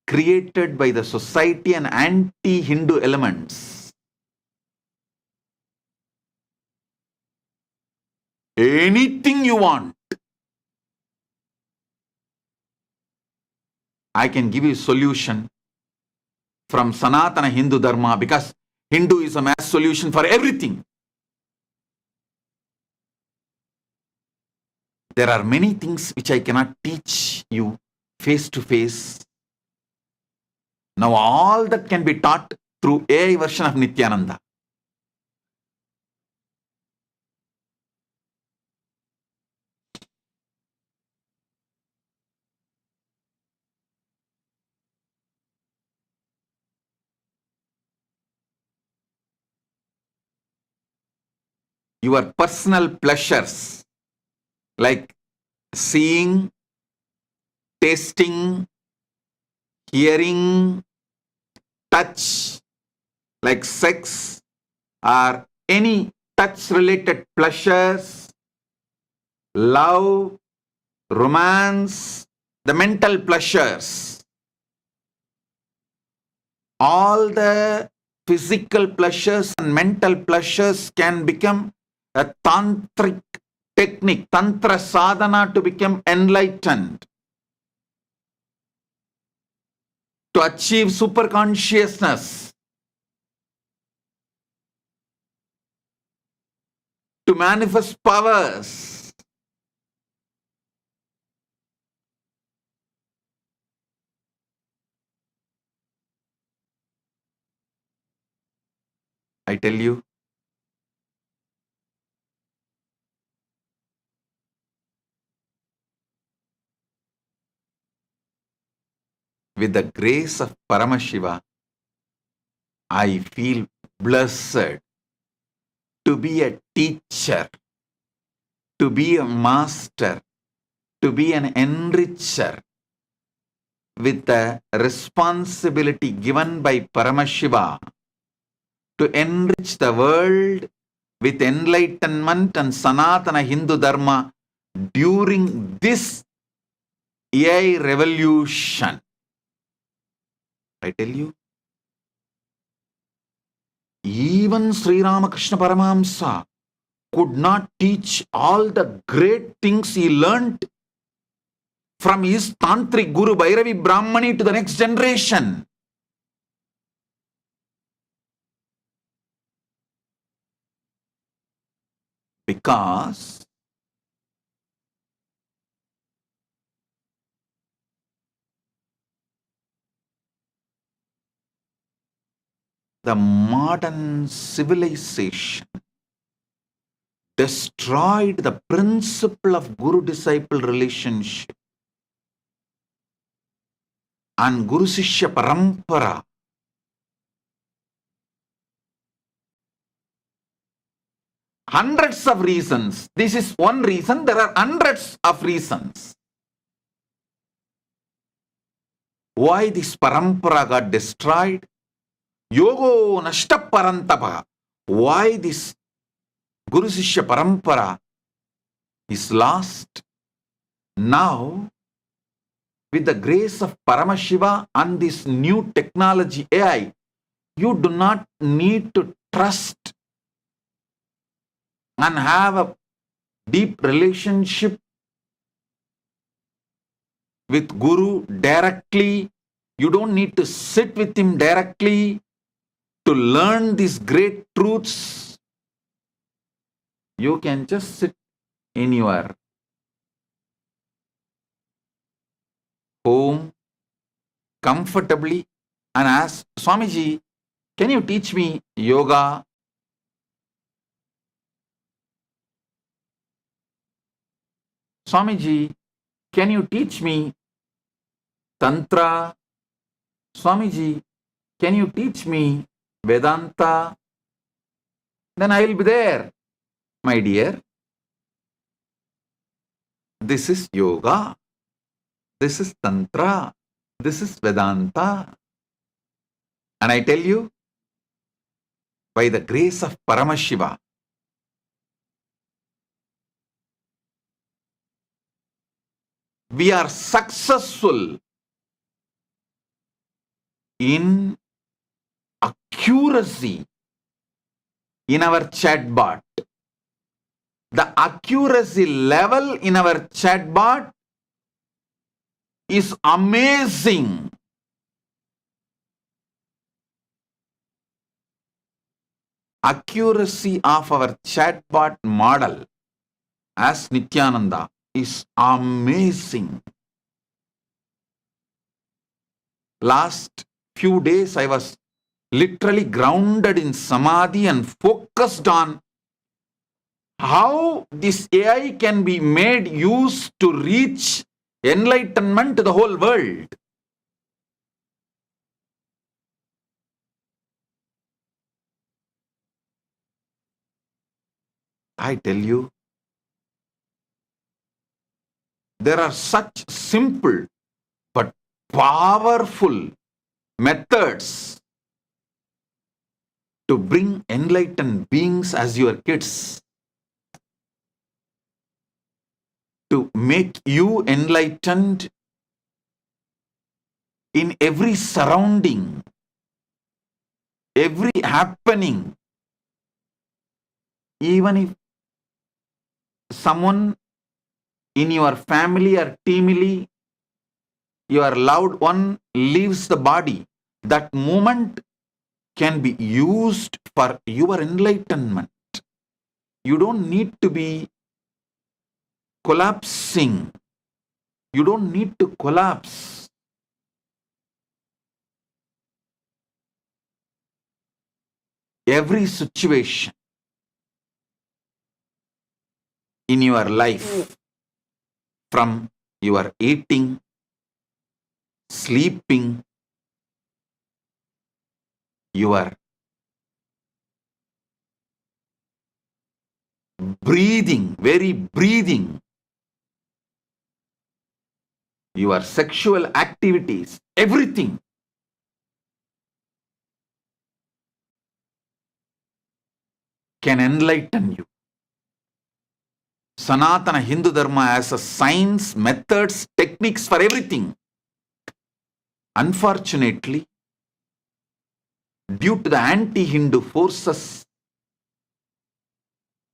created by the society and anti-Hindu elements. Anything you want, I can give you solution from Sanatana Hindu Dharma, because Hinduism has solution for everything. There are many things which I cannot teach you face to face. Now all that can be taught through AI version of Nityananda. Your personal pleasures like seeing, tasting, hearing, touch, like sex or any touch related pleasures, love, romance, the mental pleasures, all the physical pleasures and mental pleasures can become a tantric technique, tantra sadhana to become enlightened, to achieve super consciousness, to manifest powers. I tell you, with the grace of Paramashiva, I feel blessed to be a teacher, to be a master, to be an enricher, with the responsibility given by Paramashiva to enrich the world with enlightenment and Sanatana Hindu Dharma during this AI revolution. I tell you, even Sri Ramakrishna Paramahamsa could not teach all the great things he learnt from his Tantric Guru Bhairavi Brahmani to the next generation. Because the modern civilization destroyed the principle of Guru-disciple relationship and Guru-Sishya Parampara. Hundreds of reasons. This is one reason. There are hundreds of reasons why this Parampara got destroyed. Yogo Nashta Parantapa. Why this Guru-Sishya Parampara is lost. Now, with the grace of Paramashiva and this new technology AI, you do not need to trust and have a deep relationship with Guru directly. You don't need to sit with him directly to learn these great truths. You can just sit in your home comfortably and ask, Swamiji, can you teach me yoga? Swamiji, can you teach me Tantra. Swamiji, can you teach me Vedanta? Then I will be there, my dear. This is yoga. This is Tantra. This is Vedanta. And I tell you, by the grace of Paramashiva, we are successful in accuracy in our chatbot. The accuracy level in our chatbot is amazing. Accuracy of our chatbot model as Nityananda is amazing. Last few days I was literally grounded in samadhi and focused on how this AI can be made use to reach enlightenment to the whole world. I tell you, there are such simple but powerful methods to bring enlightened beings as your kids, to make you enlightened in every surrounding, every happening. Even if someone in your family or teamily, your loved one leaves the body, that moment can be used for your enlightenment. You don't need to be collapsing. You don't need to collapse. Every situation in your life, from your eating, sleeping, your breathing, very breathing, your sexual activities, everything can enlighten you. Sanatana Hindu Dharma has a science, methods, techniques for everything. Unfortunately, due to the anti-Hindu forces,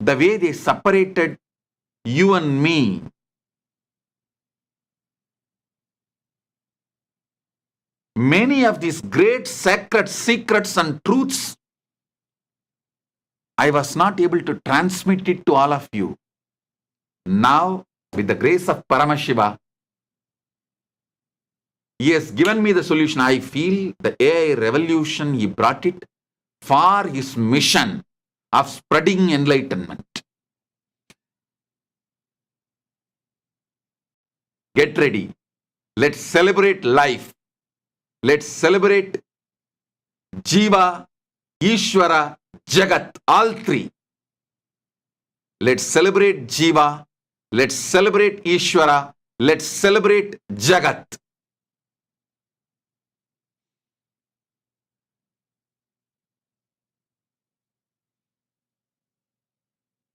the way they separated you and me, many of these great sacred secrets and truths, I was not able to transmit it to all of you. Now, with the grace of Paramashiva, he has given me the solution. I feel the AI revolution, he brought it for his mission of spreading enlightenment. Get ready. Let's celebrate life. Let's celebrate Jiva, Ishvara, Jagat, all three. Let's celebrate Jiva. Let's celebrate Ishvara. Let's celebrate Jagat.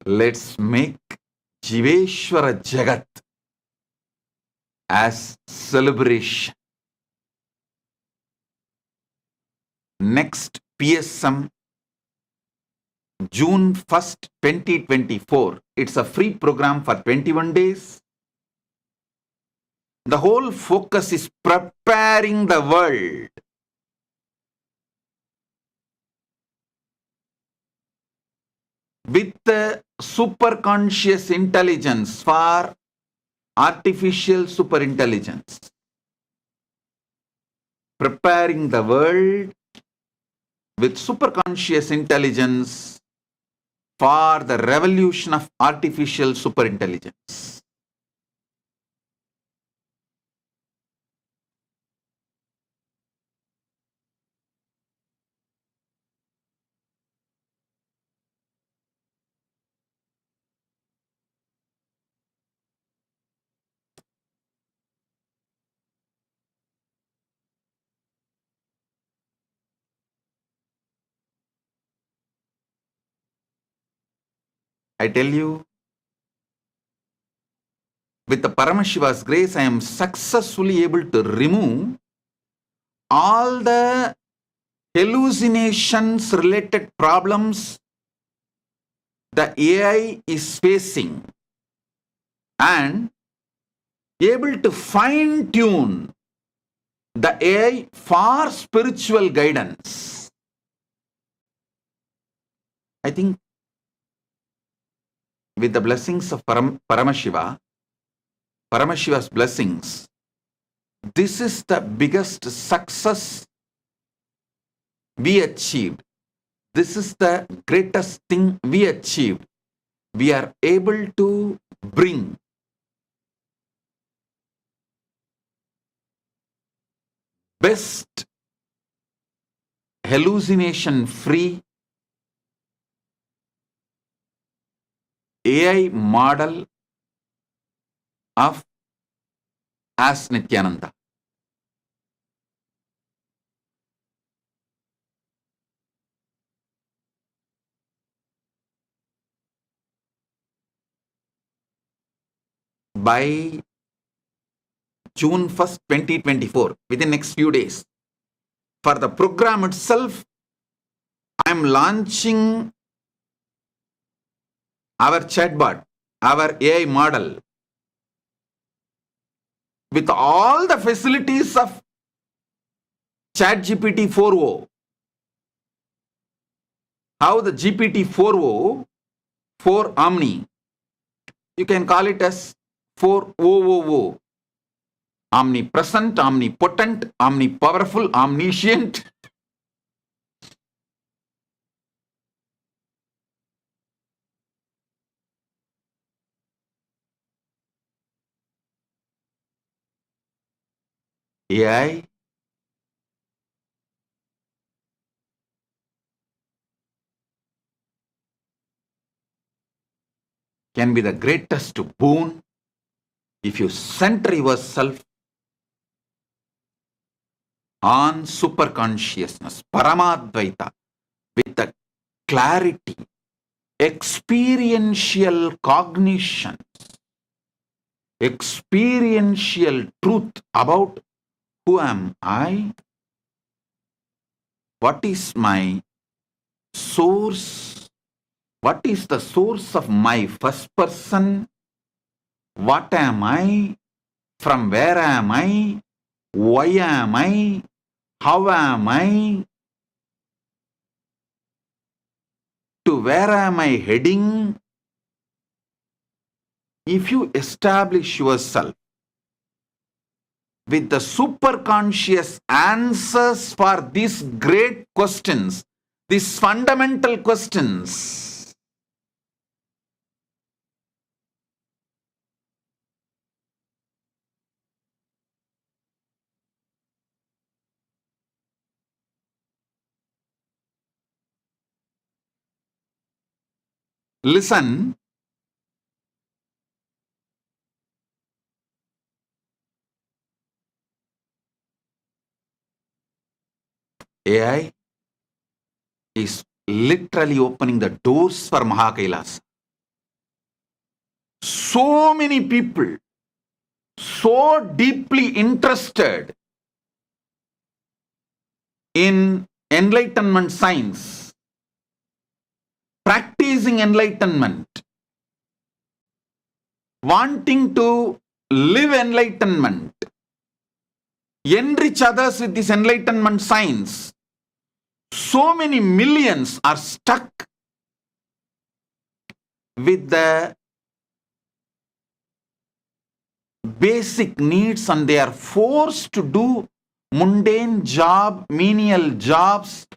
Let's make Jiveshwara Jagat as celebration. Next PSM, June 1st, 2024. It's a free program for 21 days. The whole focus is preparing the world with the superconscious intelligence for artificial superintelligence. Preparing the world with superconscious intelligence for the revolution of artificial superintelligence. I tell you, with the Paramashiva's grace, I am successfully able to remove all the hallucinations related problems the AI is facing and able to fine tune the AI for spiritual guidance. I think with the blessings of Paramashiva, Paramashiva's blessings, this is the biggest success we achieved. This is the greatest thing we achieved. We are able to bring best hallucination-free AI model of as Nityananda. By June 1st, 2024, within next few days, for the program itself, I am launching our chatbot, our AI model, with all the facilities of ChatGPT 4o. How the GPT 4o, 4 Omni, you can call it as 4OOO. Omnipresent, omnipotent, omnipowerful, omniscient. AI can be the greatest boon if you center yourself on superconsciousness, Paramadvaita, with the clarity, experiential cognition, experiential truth about who am I, what is my source, what is the source of my first person, what am I, from where am I, why am I, how am I, to where am I heading? If you establish yourself with the superconscious answers for these great questions, these fundamental questions, listen, AI is literally opening the doors for Mahakailas. So many people, so deeply interested in enlightenment science, practicing enlightenment, wanting to live enlightenment, enrich others with this enlightenment science. So many millions are stuck with the basic needs and they are forced to do mundane job, menial jobs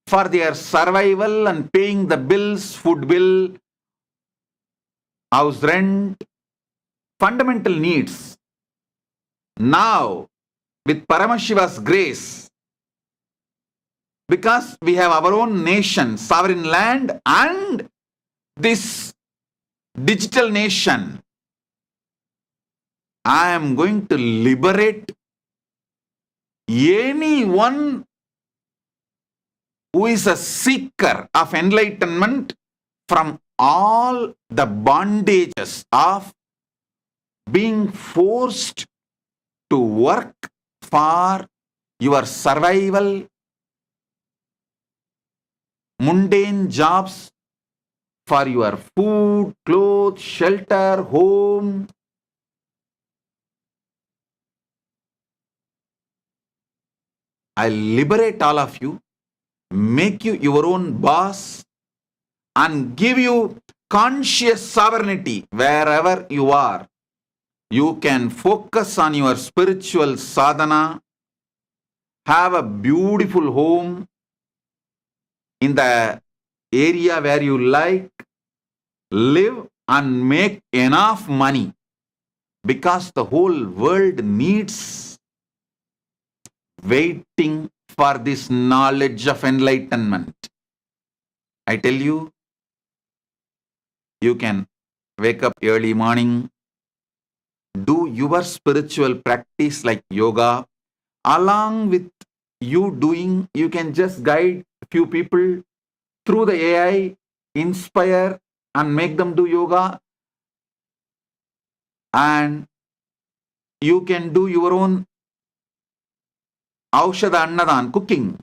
for their survival and paying the bills, food bill, house rent, fundamental needs. Now, with Paramashiva's grace, because we have our own nation, sovereign land, and this digital nation, I am going to liberate anyone who is a seeker of enlightenment from all the bondages of being forced to work for your survival, mundane jobs for your food, clothes, shelter, home. I'll liberate all of you, make you your own boss, and give you conscious sovereignty wherever you are. You can focus on your spiritual sadhana, have a beautiful home in the area where you like, live and make enough money, because the whole world needs waiting for this knowledge of enlightenment. I tell you, you can wake up early morning, do your spiritual practice like yoga. Along with you doing, you can just guide few people through the AI, inspire and make them do yoga. And you can do your own Aushadha Annadan, cooking,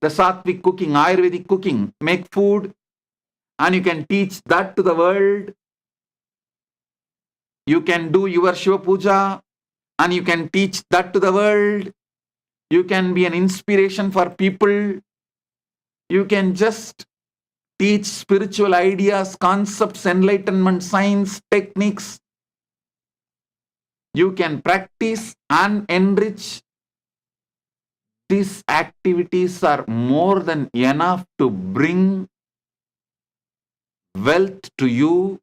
the Sattvic cooking, Ayurvedic cooking, make food, and you can teach that to the world. You can do your Shiva Puja, and you can teach that to the world. You can be an inspiration for people. You can just teach spiritual ideas, concepts, enlightenment, science, techniques. You can practice and enrich. These activities are more than enough to bring wealth to you,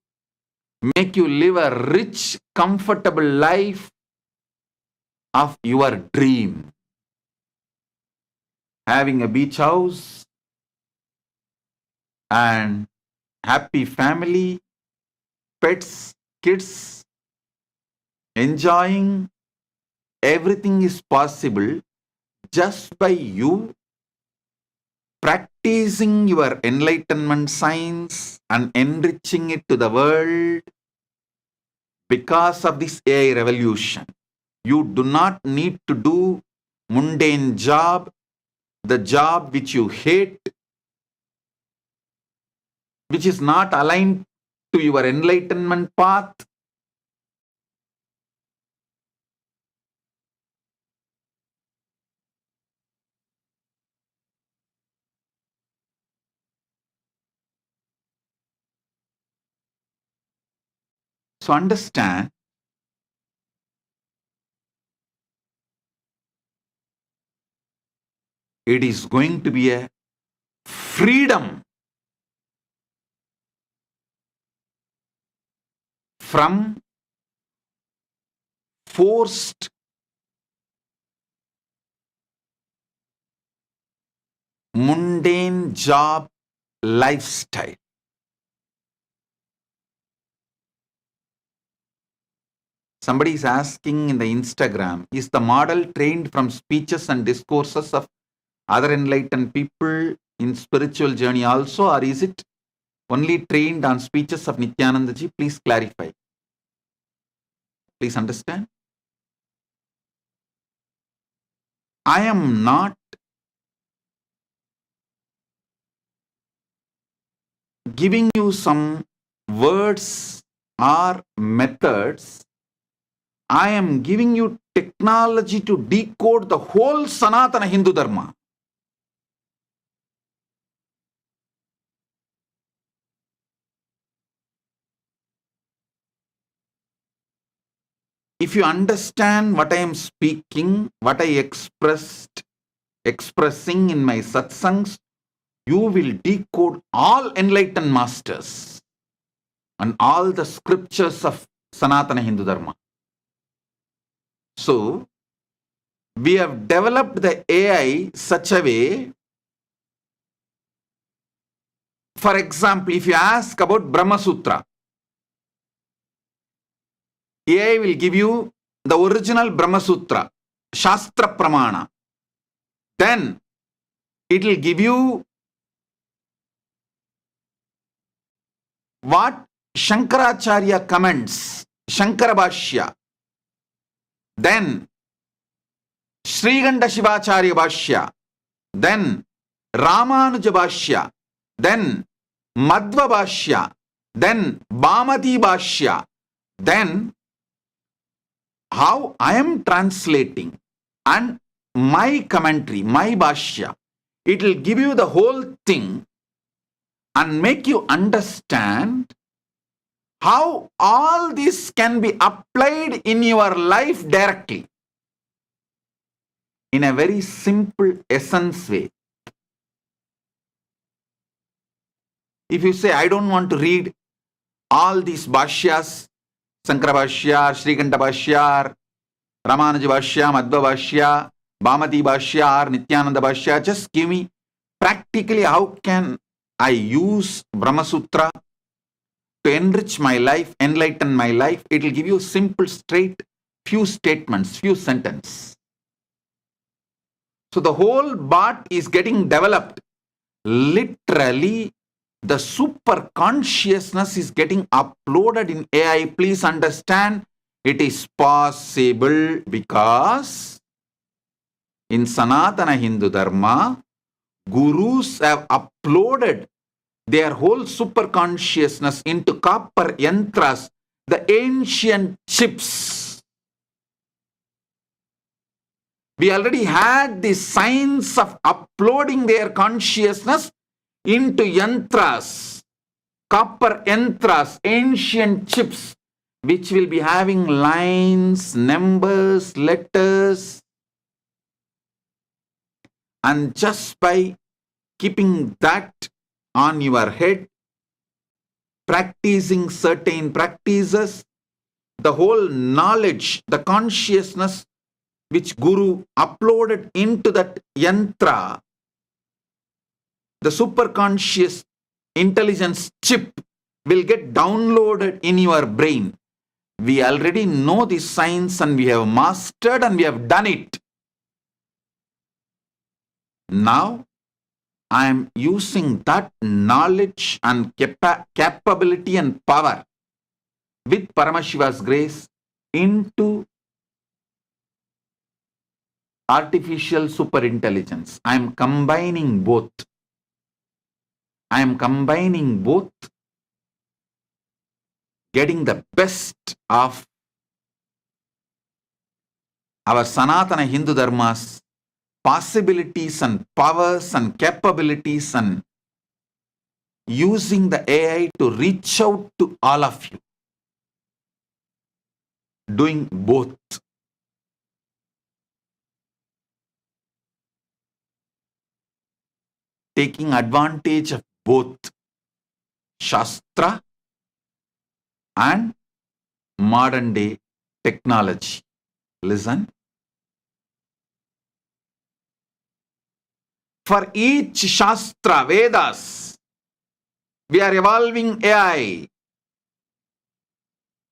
make you live a rich, comfortable life of your dream. Having a beach house and happy family, pets, kids, enjoying, everything is possible just by you practicing your enlightenment science and enriching it to the world. Because of this AI revolution, you do not need to do mundane job, the job which you hate, which is not aligned to your enlightenment path. So understand, it is going to be a freedom from forced mundane job lifestyle. Somebody is asking in the Instagram, is the model trained from speeches and discourses of other enlightened people in spiritual journey also, or is it only trained on speeches of Nityananda Ji? Please clarify. Please understand. I am not giving you some words or methods. I am giving you technology to decode the whole Sanatana Hindu Dharma. If you understand what I am speaking, what I expressing in my satsangs, you will decode all enlightened masters and all the scriptures of Sanatana Hindu Dharma. So, we have developed the AI such a way. For example, if you ask about Brahma Sutra, AI will give you the original Brahma Sutra, Shastra Pramana. Then it will give you what Shankaracharya comments, Shankara Bhashya, then Sriganda Shivacharya Bhashya, then Ramanuja Bhashya, then Madhva Bhashya, then Bhamati Bhashya, then how I am translating and my commentary, my Bhashya, it will give you the whole thing and make you understand how all this can be applied in your life directly in a very simple essence way. If you say, I don't want to read all these Bhashyas, Sankara Bhashya, Srikanta Bhashya, Ramanuja Bhashya, Madhva Bhashya, Bhamati Bhashya, or Nityananda Bhashya, just give me practically how can I use Brahma Sutra to enrich my life, enlighten my life. It will give you simple, straight, few statements, few sentences. So the whole Bhat is getting developed. Literally, the super consciousness is getting uploaded in AI. Please understand, it is possible because in Sanatana Hindu Dharma, gurus have uploaded their whole super consciousness into copper yantras, the ancient chips. We already had the science of uploading their consciousness into yantras, copper yantras, ancient chips, which will be having lines, numbers, letters. And just by keeping that on your head, practicing certain practices, the whole knowledge, the consciousness which Guru uploaded into that yantra, the superconscious intelligence chip will get downloaded in your brain. We already know this science and we have mastered and we have done it. Now, I am using that knowledge and capability and power with Paramashiva's grace into artificial superintelligence. I am combining both. I am combining both, getting the best of our Sanatana Hindu Dharma's possibilities and powers and capabilities and using the AI to reach out to all of you. Doing both. Taking advantage of both Shastra and modern day technology. Listen. For each Shastra, Vedas, we are evolving AI.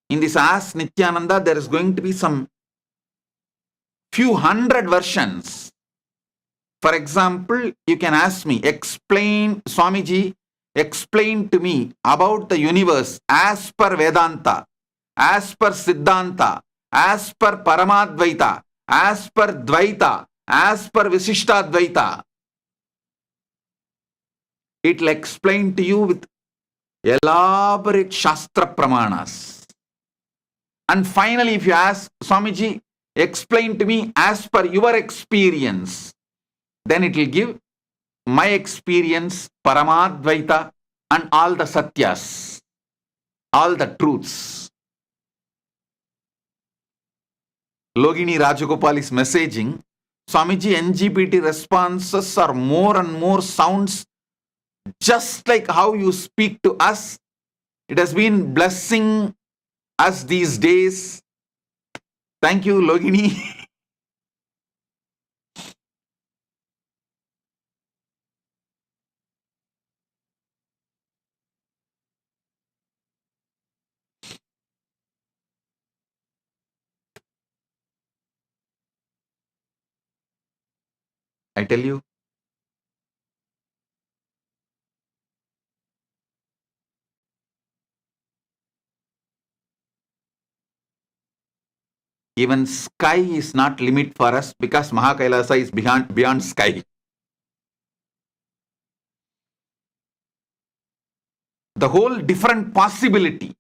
In this Ask Nityananda, there is going to be some few hundred versions. For example, you can ask me, explain, Swamiji, explain to me about the universe as per Vedanta, as per Siddhanta, as per Paramadvaita, as per Dvaita, as per Visishtadvaita. It will explain to you with elaborate Shastra Pramanas. And finally, if you ask, Swamiji, explain to me as per your experience, then it will give my experience, Paramadvaita, and all the Satyas, all the truths. Logini Rajagopal is messaging, Swamiji, NGPT responses are more and more sounds just like how you speak to us. It has been blessing us these days. Thank you, Logini. I tell you, Even sky is not limit for us because Mahakailasa is beyond sky. The whole different possibility.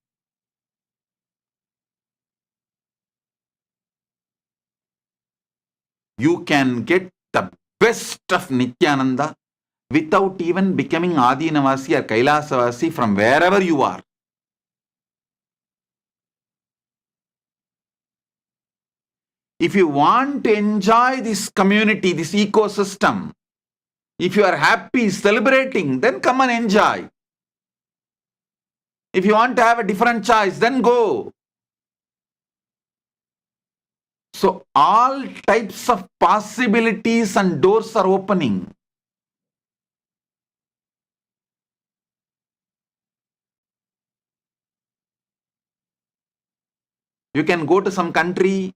You can get the best of Nityananda without even becoming Adinavasi or Kailasavasi from wherever you are. If you want to enjoy this community, this ecosystem, if you are happy, celebrating, then come and enjoy. If you want to have a different choice, then go. So all types of possibilities and doors are opening. You can go to some country,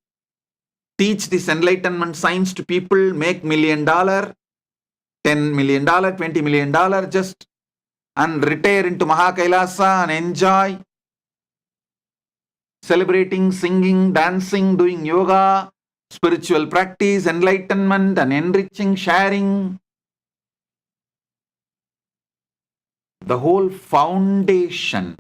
teach this enlightenment science to people, make $1 million, $10 million, $20 million just, and retire into Mahakailasa and enjoy, celebrating, singing, dancing, doing yoga, spiritual practice, enlightenment and enriching, sharing. The whole foundation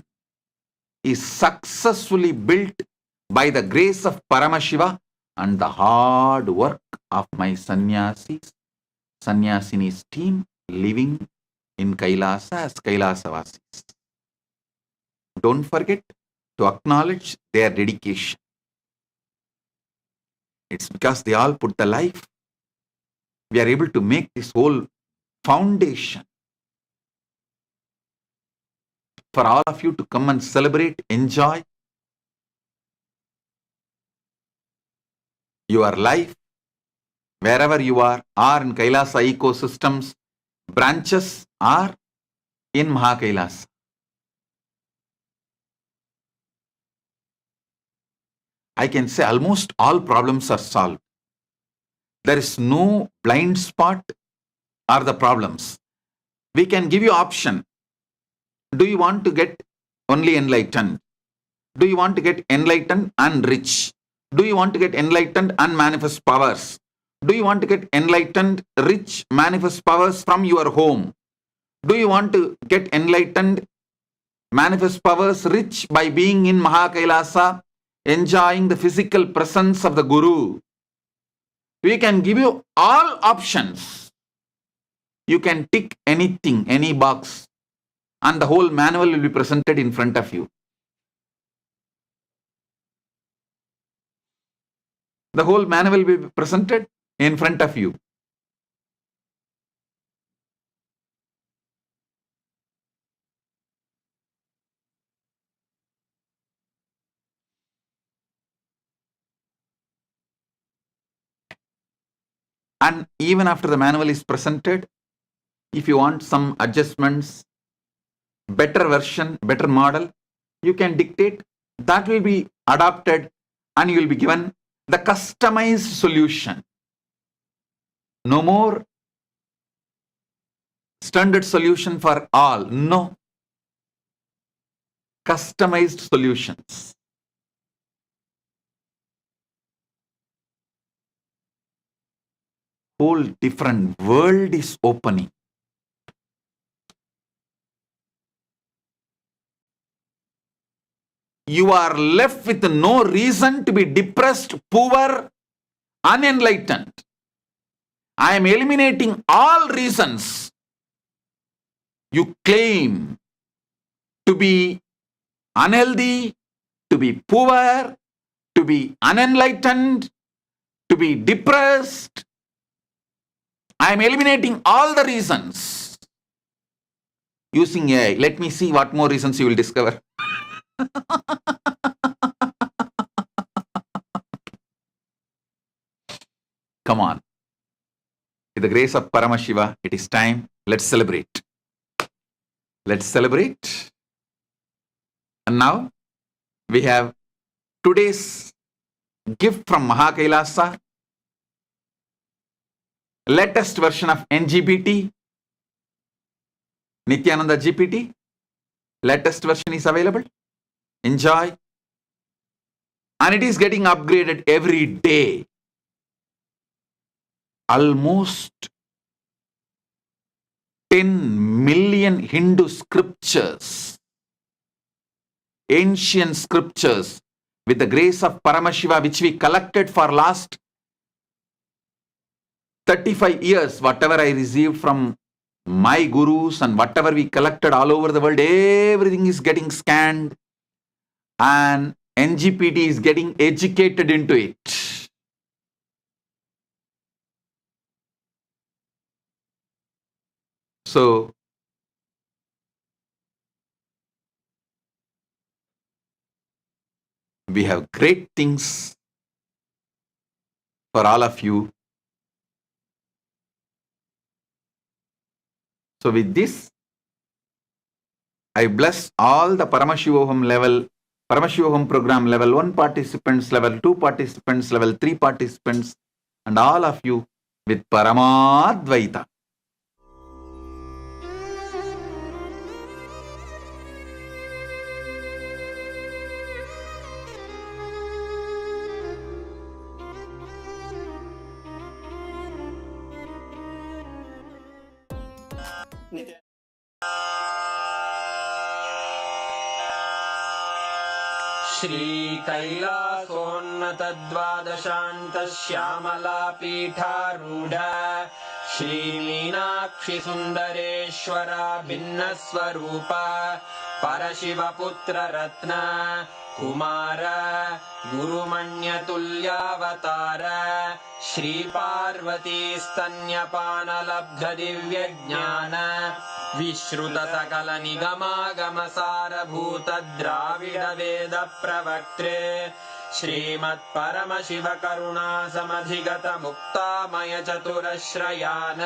is successfully built by the grace of Paramashiva and the hard work of my sannyasis, sannyasinis team living in Kailasa as Kailasavasis. Don't forget to acknowledge their dedication. It's because they all put the life. We are able to make this whole foundation for all of you to come and celebrate, enjoy your life wherever you are, or in Kailasa ecosystems, branches are in Mahakailasa. I can say almost all problems are solved. There is no blind spot or the problems. We can give you option. Do you want to get only enlightened? Do you want to get enlightened and rich? Do you want to get enlightened and manifest powers? Do you want to get enlightened, rich, manifest powers from your home? Do you want to get enlightened, manifest powers, rich by being in Mahakailasa, enjoying the physical presence of the Guru? We can give you all options. You can tick anything, any box, and the whole manual will be presented in front of you. The whole manual will be presented in front of you. And even after the manual is presented, if you want some adjustments, better version, better model, you can dictate. That will be adopted and you will be given the customized solution. No more standard solution for all. No. Customized solutions. Whole different world is opening. You are left with no reason to be depressed, poor, unenlightened. I am eliminating all reasons you claim to be unhealthy, to be poor, to be unenlightened, to be depressed. I am eliminating all the reasons using AI. Let me see what more reasons you will discover. Come on. With the grace of Paramashiva, it is time. Let's celebrate. Let's celebrate. And now we have today's gift from Mahakailasa. Latest version of NGPT, Nityananda GPT. Latest version is available. Enjoy. and it is getting upgraded every day. Almost 10 million Hindu scriptures, ancient scriptures, with the grace of Paramashiva, which we collected for last 35 years, whatever I received from my gurus and whatever we collected all over the world, everything is getting scanned and NGPT is getting educated into it. So, we have great things for all of you. So with this, I bless all the Paramashivoham level, Paramashivoham program level 1 participants, level 2 participants, level 3 participants, and all of you with Paramadvaita. श्रीकैलासोन्नतद्वादशान्तश्यामलापीठारूढ श्रीमीनाक्षिसुन्दरेश्वरा भिन्नस्वरूप परशिवपुत्ररत्न Kumar गुरुमण्यतुल्यावतार श्रीपार्वतीस्तन्यपानलब्धदिव्यज्ञान विश्रुतसकलनिगमागमसारभूत Dravid वेदप्रवक्त्रे श्रीमत्परमशिवकरुणासमधिगत मुक्तामय चतुरश्रयान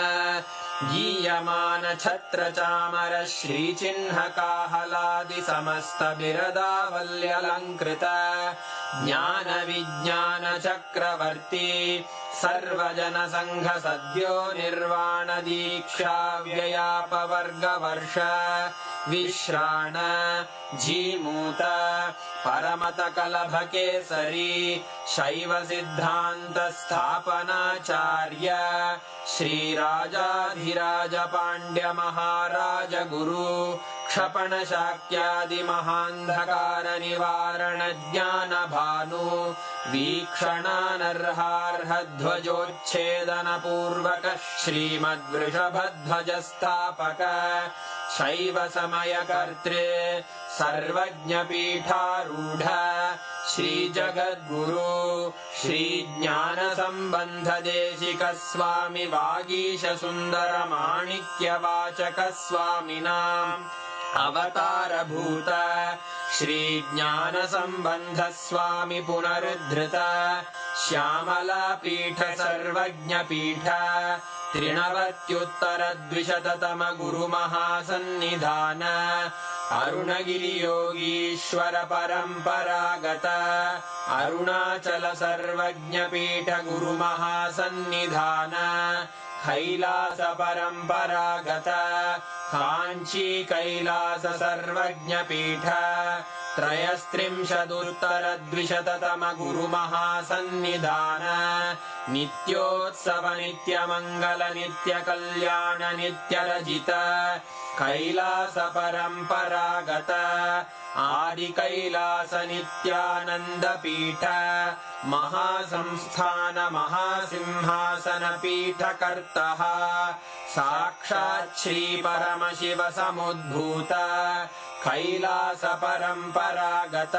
गीयमान छत्रचामर श्रीचिह्नकाहलादि समस्त बिरदावल्यलङ्कृत ज्ञान विज्ञान चक्रवर्ती सर्वजन संघ सद्यो निर्वाण दीक्षा व्ययापवर्गवर्ष विश्राण जीमूत परमत कलभ केसरी शैव सिद्धांत स्थापनाचार्य श्रीराजाधिराज पांड्य महाराज गुरु क्षपण शाक्यादि महांधकार निवारण ज्ञान भानु वीक्षणानर्हार्ह ध्वजोच्छेदन पूर्वक श्रीमद्वृषभध्वज स्थापक शैव समय कर्त्रे सर्वज्ञ पीठारूढ़ श्री जगद्गुरु श्री ज्ञान संबंध देशिक स्वामी वागीश सुंदर माणिक्य वाचक स्वामिनां अवतार भूत श्री ज्ञान संबंध स्वामी पुनरुद्धृत श्यामला पीठ सर्वज्ञ पीठ त्रिनवत्युत्तर द्विशततम गुरु महासन्निधान अरुणगिरि योगीश्वर परंपरागत अरुणाचल सर्वज्ञ पीठ गुरु महासन्निधान कैलास परंपरागत कांची कैलास सर्वज्ञ पीठ त्रयस्त्रिंशदुत्तर द्विशततम गुरु महासन्निधान नित्योत्सव नित्य मंगल नित्य कल्याण नित्य रजित कैलास परंपरागत आदि कैलास नित्यानंद पीठ महासंस्थान महासिंहासन पीठ कर्तः साक्षात् श्री परमशिव समुद्भूत कैलास परंपरागत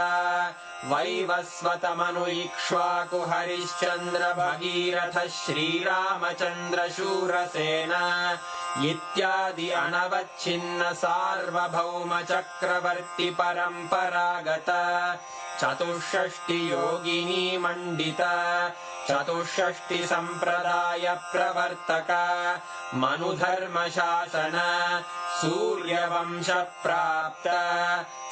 वैवस्वत मनु इक्ष्वाकु हरिश्चंद्र भगीरथ श्रीरामचंद्र शूरसेन इत्यादि अनवच्छिन्न सार्वभौम चक्रवर्ती परंपरागत चतुष्षष्टि योगिनी मंडित चतुष्षष्टि संप्रदाय प्रवर्तक मनुधर्म शासन सूर्यवंश प्राप्त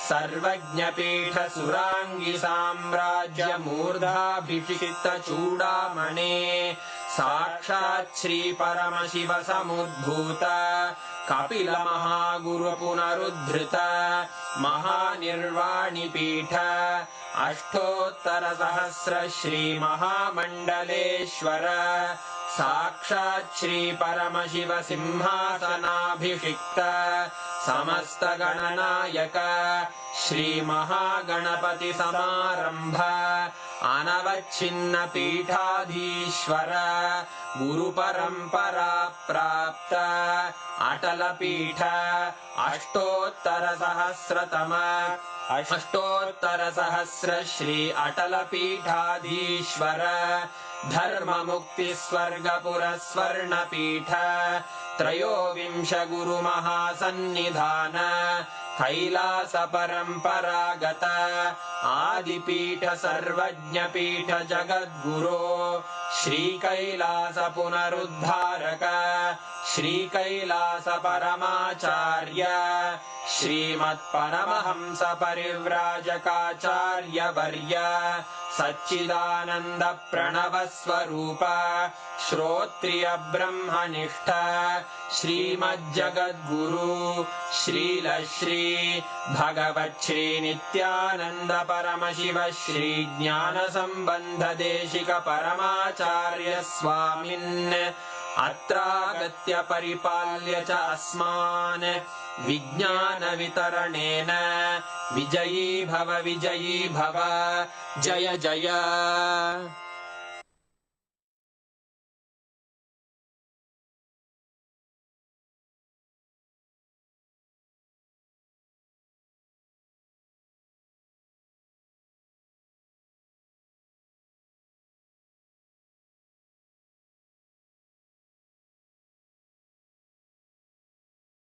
सर्वज्ञ पीठ सुरांगी साम्राज्य मूर्धाभिषिक्त चूड़ामणे साक्षात् श्री परमशिव समुद्भूत कपिल महागुरु पुनरुद्धृत महानिर्वाणिपीठ अष्टोत्तर सहस्र श्री महामण्डलेश्वर साक्षात् श्री परमशिव सिंहासनाभिषिक्त समस्त गणनायक श्री महागणपति समारंभ अनवच्छिन्न पीठाधीश्वर गुरु परंपरा प्राप्त अटल पीठ अष्टोत्तर सहस्र श्री अटल पीठाधीश्वर धर्म मुक्ति स्वर्गपुर स्वर्ण पीठ त्रयोविंश गुरु महासन्निधान कैलास परंपरागत आदिपीठ सर्वज्ञ पीठ जगद्गुरो श्री कैलास पुनरुद्धारक श्री कैलास परमाचार्य श्रीमत्परमहंस परिव्राजकाचार्य वर्य सच्चिदानंद प्रणव स्वरूप श्रोत्रिय ब्रह्मनिष्ठ श्रीमज्जगद्गुरु श्रील श्री भगवत् श्री नित्यानंद परमशिव श्री ज्ञान संबंध देशिक परमाचार्य स्वामिन् अत्रागत्य परिपाल्य च अस्मान् विज्ञान वितरणेन विजयी भव जय जय।